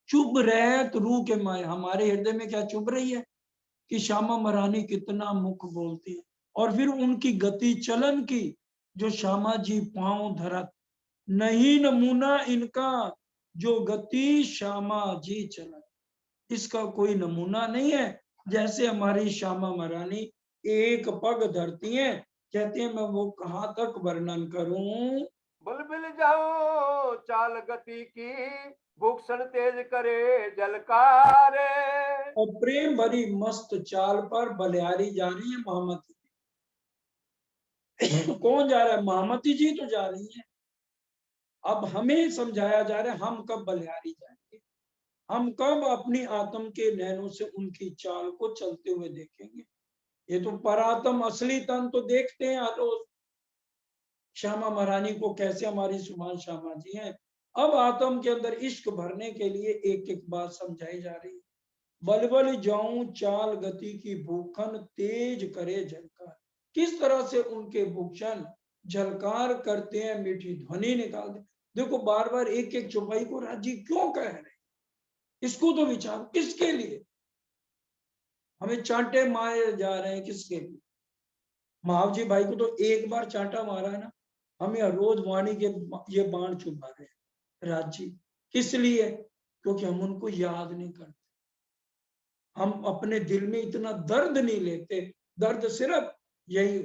चुभ रहत रूह के माए, हमारे हृदय में क्या चुभ रही है कि श्यामा महारानी कितना मुख बोलती है। और फिर उनकी गति चलन की, जो श्यामा जी पांव धरत, नहीं नमूना इनका, जो गति श्यामा जी चलन, इसका कोई नमूना नहीं है। जैसे हमारी श्यामा महारानी एक पग धरती हैं, कहती हैं मैं वो कहाँ तक वर्णन करूं। बुलबुल जाओ चाल गति की भूषण तेज करे जलकारे। और प्रेम भरी मस्त चाल पर बलिहारी जा रही है महामती। कौन जा रहा है? महामती जी तो जा रही है। अब हमें समझाया जा रहा है हम कब बलिहारी जाएंगे, हम कब अपनी आत्म के नैनों से उनकी चाल को चलते हुए देखेंगे। ये तो परात्म असली तन तो देखते हैं हर रोज श्यामा महारानी को, कैसे हमारी सुभान श्यामा जी हैं। अब आत्म के अंदर इश्क भरने के लिए एक एक बात समझाई जा रही है। बल बल जाऊं चाल गति की भूखन तेज करे झलकार। किस तरह से उनके भूषण झलकार करते हैं, मीठी ध्वनि निकालते। देखो बार बार एक एक चौपाई को राजी क्यों कह रहे हैं, इसको तो विचार किसके लिए हमें चांटे मारे जा रहे हैं, किसके लिए? महावजी भाई को तो एक बार चांटा मारा है ना, हमें रोज वाणी के ये बाण चुभा रहे हैं राजी। किस लिए? क्योंकि हम उनको याद नहीं करते, हम अपने दिल में इतना दर्द नहीं लेते। दर्द सिर्फ यही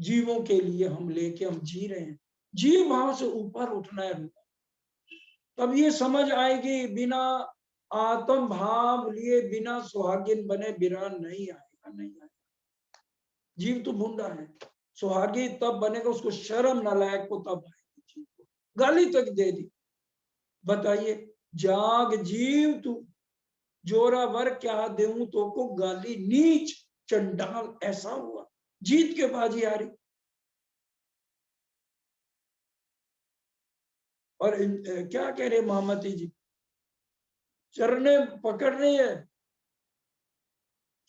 जीवों के लिए हम लेके हम जी रहे हैं। जीव भाव से ऊपर उठना है, तब ये समझ आएगी। बिना आत्म भाव लिए बिना सुहागिन बने बिरान नहीं आएगा, नहीं आएगा। जीव तो भूंडा है, सुहागी तब बनेगा, उसको शर्म नालायक को तब आएगी। जीव को गाली तक दे दी। बताइए, जाग जीव तू जोरावर क्या देऊं तो को गाली, नीच चंडाल ऐसा हुआ। जीत के बाजी आ रही। और क्या कह रहे महामती जी, चरने पकड़ रही है,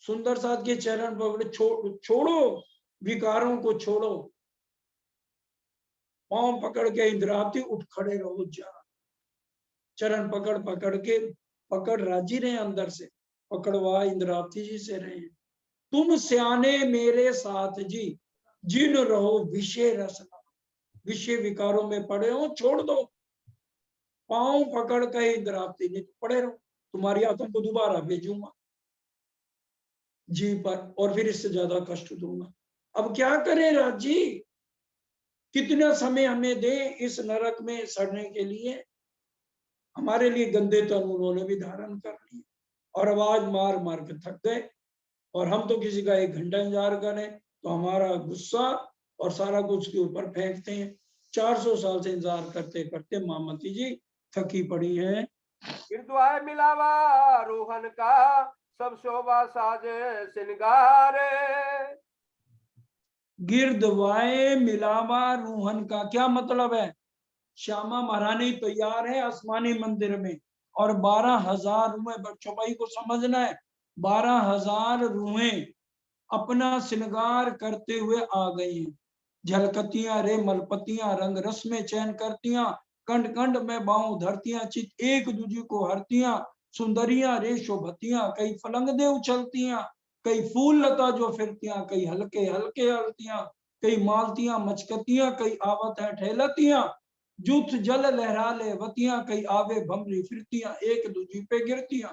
सुंदर साथ के चरण पकड़े, छोड़ो विकारों को छोड़ो, पांव पकड़ के इंद्रावती उठ खड़े रहो, जा चरण पकड़ पकड़ के, पकड़ राजी रहे अंदर से, पकड़वा इंद्रावती जी से रहे। तुम सियाने मेरे साथ जी, जिन रहो विषय रसना, विषय विकारों में पड़े हो छोड़ दो, पांव पकड़ के इंद्रावती नहीं तो पड़े रहो, तुम्हारी आत्मा को दोबारा भेजूंगा जी पर, और फिर इससे ज्यादा कष्ट दूंगा। अब क्या करें राज जी, कितना समय हमें दे इस नरक में सड़ने के लिए। हमारे लिए गंदे तन उन्होंने भी धारण कर लिए और आवाज मार मार के थक गए, और हम तो किसी का 1 घंटा इंतजार करें तो हमारा गुस्सा और सारा कुछ के ऊपर फेंकते हैं। 400 साल से इंतजार करते करते मामती जी थकी पड़ी है। गिरद्वाय मिलावा रोहन का, सब शोभा साज श्रृंगार। गिरदवाए मिलावा रूहन का क्या मतलब है? श्यामा महारानी तैयार है आसमानी मंदिर में, और 12,000 रूहें, बच्चों भाई को समझना है, 12,000 रूहें अपना श्रृंगार करते हुए आ गई हैं। झलकतियां रे मलपतियां, रंग रस में चयन करतियां, कंड कंड में बाहों धरतियां, चित एक दूजे को हरतियां, सुंदरियां रे शोभतियां, कई फलंग दे उछलतियां, कई फूल लता जो फिरतियां, कई हल्के हल्के हलतियां, कई मालतियां मचकतियां, कई आवत है ठेलतियां, जूथ जल लहरा ले वतियां, कई आवे भमरी फिरतियां, एक दूजी पे गिरतियां,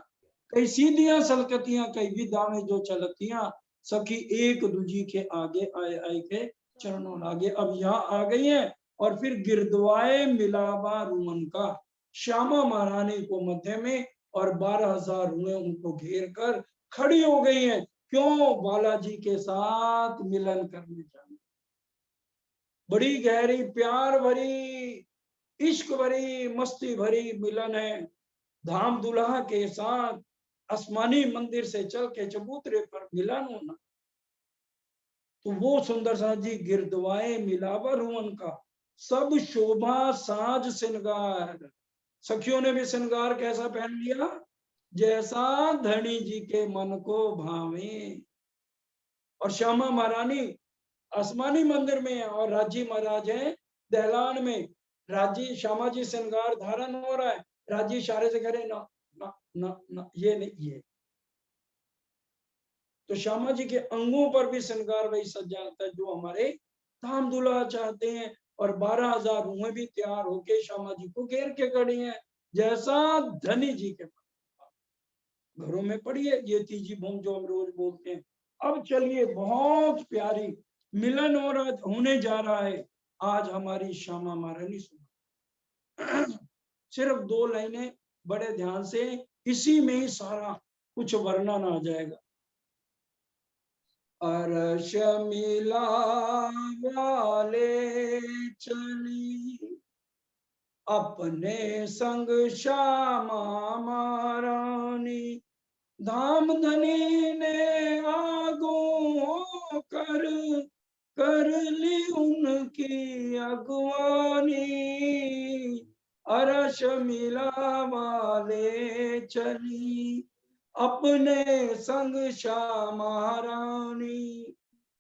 कई सीधियां सलकतियां, कई विदा में जो चलतियां, सखी एक दूजी के आगे आए आए के चरणों लागे। अब यहाँ आ गई है, और फिर गिरदवाए मिलावा रूमन का, श्यामा महारानी को मध्य में और 12,000 रूहें उनको घेर कर खड़ी हो गई हैं। क्यों? बालाजी के साथ मिलन करने जाने, बड़ी गहरी प्यार भरी इश्क भरी मस्ती भरी मिलन है। धाम दुल्हा के साथ आसमानी मंदिर से चल के चबूतरे पर मिलन होना, तो वो सुंदर सा जी गिरदवाए मिलावा रूहन का, सब शोभा साज श्रृंगार। सखियों ने भी श्रृंगार कैसा पहन लिया? जैसा धनी जी के मन को भावे। और श्यामा महारानी आसमानी मंदिर में है और राजी महाराज है दहलान में। राजी श्यामा जी श्रृंगार धारण हो रहा है, राजी इशारे से करे ना ना ना ना, ये नहीं ये। तो श्यामा जी के अंगों पर भी श्रृंगार वही सज जाता है जो हमारे धाम दुल्हा चाहते हैं। और 12,000 रूहें भी तैयार होके श्यामा जी को घेर के खड़ी हैं, जैसा धनी जी के घरों में पड़ी है। ये तीजी भूम जो हम रोज बोलते हैं। अब चलिए, बहुत प्यारी मिलन होने जा रहा है आज हमारी श्यामा महारानी सुना। सिर्फ 2 लाइनें बड़े ध्यान से, इसी में ही सारा कुछ वर्णन आ जाएगा। अरश मिला वाले चली, अपने संग श्यामा महारानी, धाम धनी ने आगो कर ली उनकी अगवानी। अरश मिला वाले चली, अपने संग श्यामा महारानी,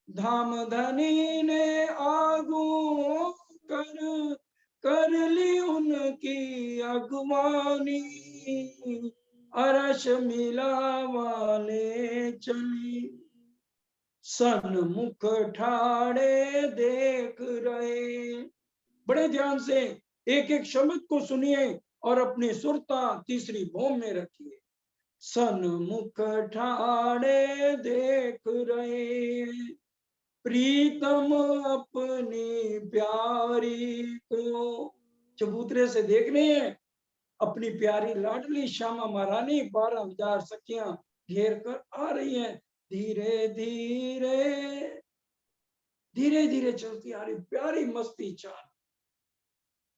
धाम धनी ने आगू कर ली उनकी अगवानी। अरश मिला वाले चली, सन्मुख ठाड़े देख रहे। बड़े ध्यान से एक एक शब्द को सुनिए और अपनी सुरता तीसरी भूम में रखिए। सन्मुख ठाड़े देख रहे, प्रीतम अपनी प्यारी को। चबूतरे से देख रहे हैं अपनी प्यारी लाडली श्यामा महारानी, 12,000 सखियां घेर कर आ रही हैं। धीरे धीरे धीरे धीरे चलती आ रही प्यारी मस्ती चाल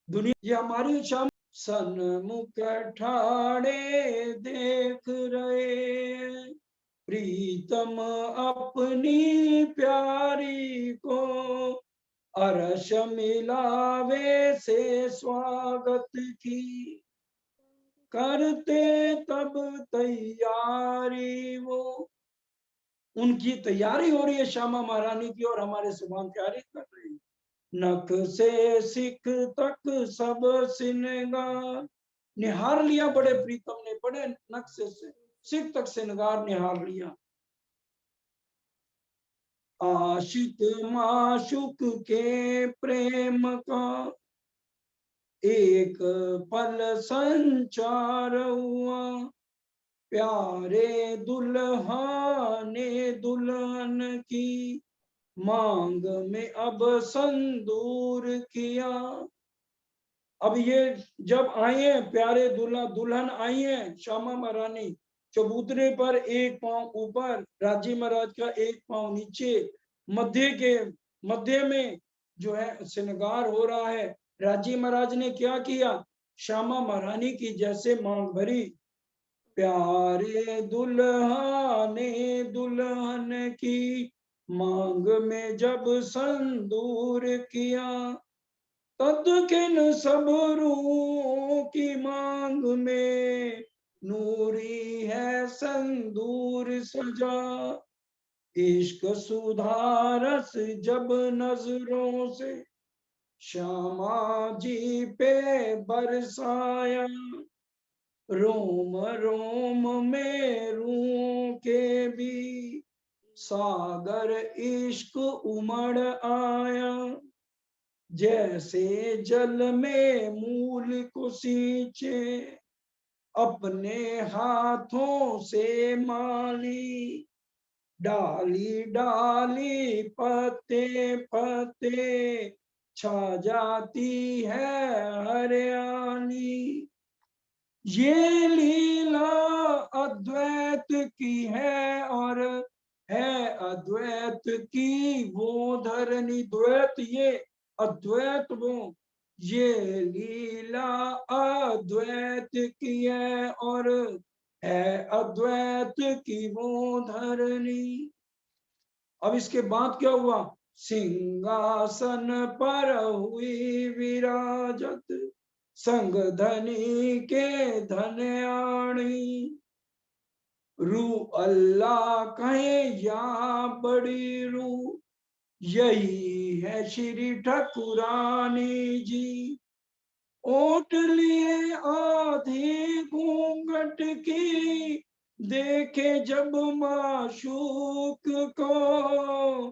दुनिया, ये हमारी श्याम। सन्मुख ठाड़े देख रहे, प्रीतम अपनी प्यारी को, अरश मिलावे से स्वागत की, करते तब तैयारी वो। उनकी तैयारी हो रही है श्यामा महारानी की, और हमारे शुभम तैयारी कर रही है। नख से सिख तक सब सिनगार निहार लिया बड़े प्रीतम ने, बड़े नख से सिख तक सिनगार निहार लिया। आशिक माशुक के प्रेम का एक पल संचार हुआ, प्यारे दुल्हा ने दुल्हन की मांग में अब संदूर किया। अब ये जब आए हैं प्यारे दूल्हा दुल्हन आई है श्यामा महारानी, चबूतरे पर एक पांव ऊपर, राजी महाराज का एक पांव नीचे, मध्य में जो है श्रृंगार हो रहा है। राजी महाराज ने क्या किया, श्यामा महारानी की जैसे मांग भरी। प्यारे दुल्हा ने दुल्हन की मांग में जब संदूर किया, तद किन सबरों की मांग में नूरी है संदूर सजा। इश्क सुधारस जब नजरों से श्यामा जी पे बरसाया, रोम रोम में रूह के भी सागर इश्क उमड़ आया। जैसे जल में मूल को सींचे अपने हाथों से माली, डाली डाली पत्ते पत्ते छा जाती है हरियाली। ये लीला अद्वैत की है और है अद्वैत की वो धरनी। द्वैत ये, अद्वैत वो, ये लीला अद्वैत की है और है अद्वैत की वो धरनी। अब इसके बाद क्या हुआ, सिंहासन पर हुई विराजत संग धनी के धन्याणी। रू अल्लाह कहे या बड़ी रू, यही है श्री ठकुरानी जी। ओट लिए आधी घूंघट की देखे जब माशूक को,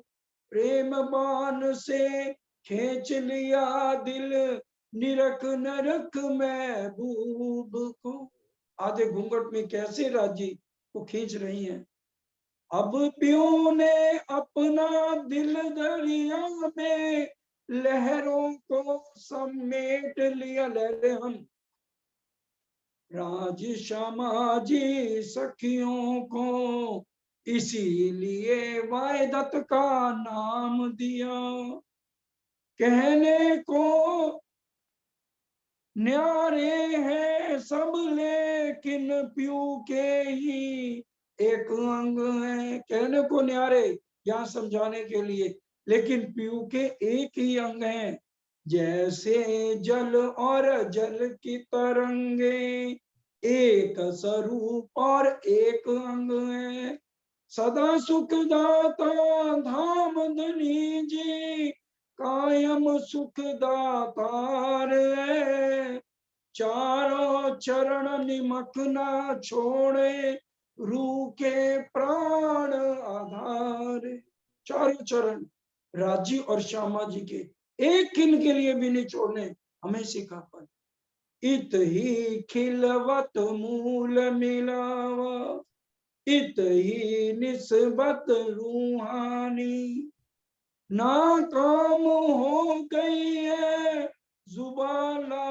प्रेम बाण से खींच लिया दिल निरख नरख महबूब को। आधे घूंघट में कैसे राजी को खींच रही हैं। अब प्यों ने अपना दिल दरिया में लहरों को समेट लिया। लहरें हम राज श्यामा जी सखियों को इसीलिए वायदत का नाम दिया। कहने को न्यारे हैं सब लेकिन प्यू के ही एक अंग है। कहने को न्यारे यहाँ समझाने के लिए, लेकिन प्यू के एक ही अंग हैं। जैसे जल और जल की तरंगे एक स्वरूप और एक अंग है। सदा सुखदाता धाम धनी जी कायम सुखदातार है। चारों चरण निमक ना छोड़े रूह के प्राण आधार। चारों चरण राजी और श्यामा जी के एक किन के लिए भी नहीं छोड़ने हमें सिखा पर। इत ही खिलवत मूल मिलावा, इत ही निस्बत रूहानी। ना काम हो गई है जुबाला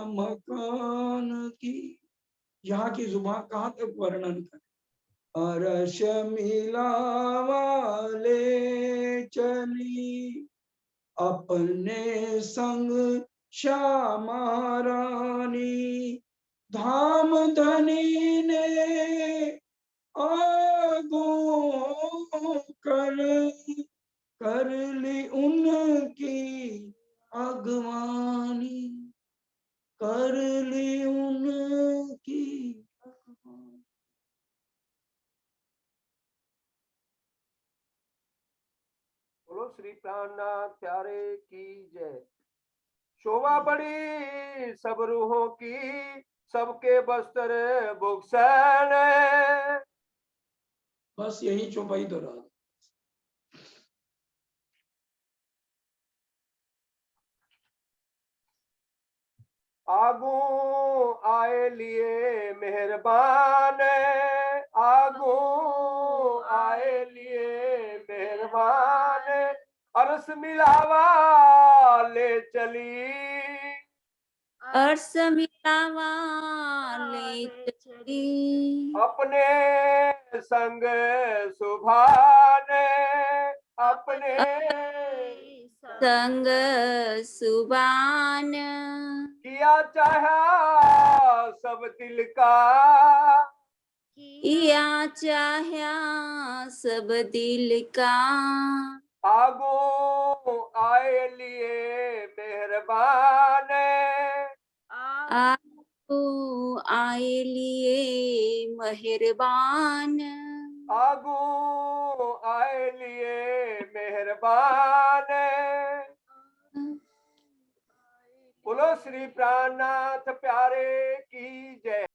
मकान की। यहाँ की जुबान कहाँ तक वर्णन करें। अरश मिला वाले चली अपने संग श्यामा रानी। धाम धनी ने आगो कर ली उनकी अगवानी, कर ली उनकी अगवानी। श्री प्राणनाथ प्यारे की जय। शोभा बड़ी सब रूहों की, सबके बस्तर भूषण। बस यही चौपाई दोहरा दो। आगू आए लिए मेहरबान, आगू आए लिए मेहरबान, अरस मिलावा ले चली, अर्श मिलावा ले चली, अपने संग सुभान, अपने संग सुबान, किया चाहा सब दिल का, किया चाह्या सब दिल का, आगू आए लिए मेहरबान, आपको आए लिए मेहरबान, आगू आए लिए मेहरबान। बोलो श्री प्राणनाथ प्यारे की जय।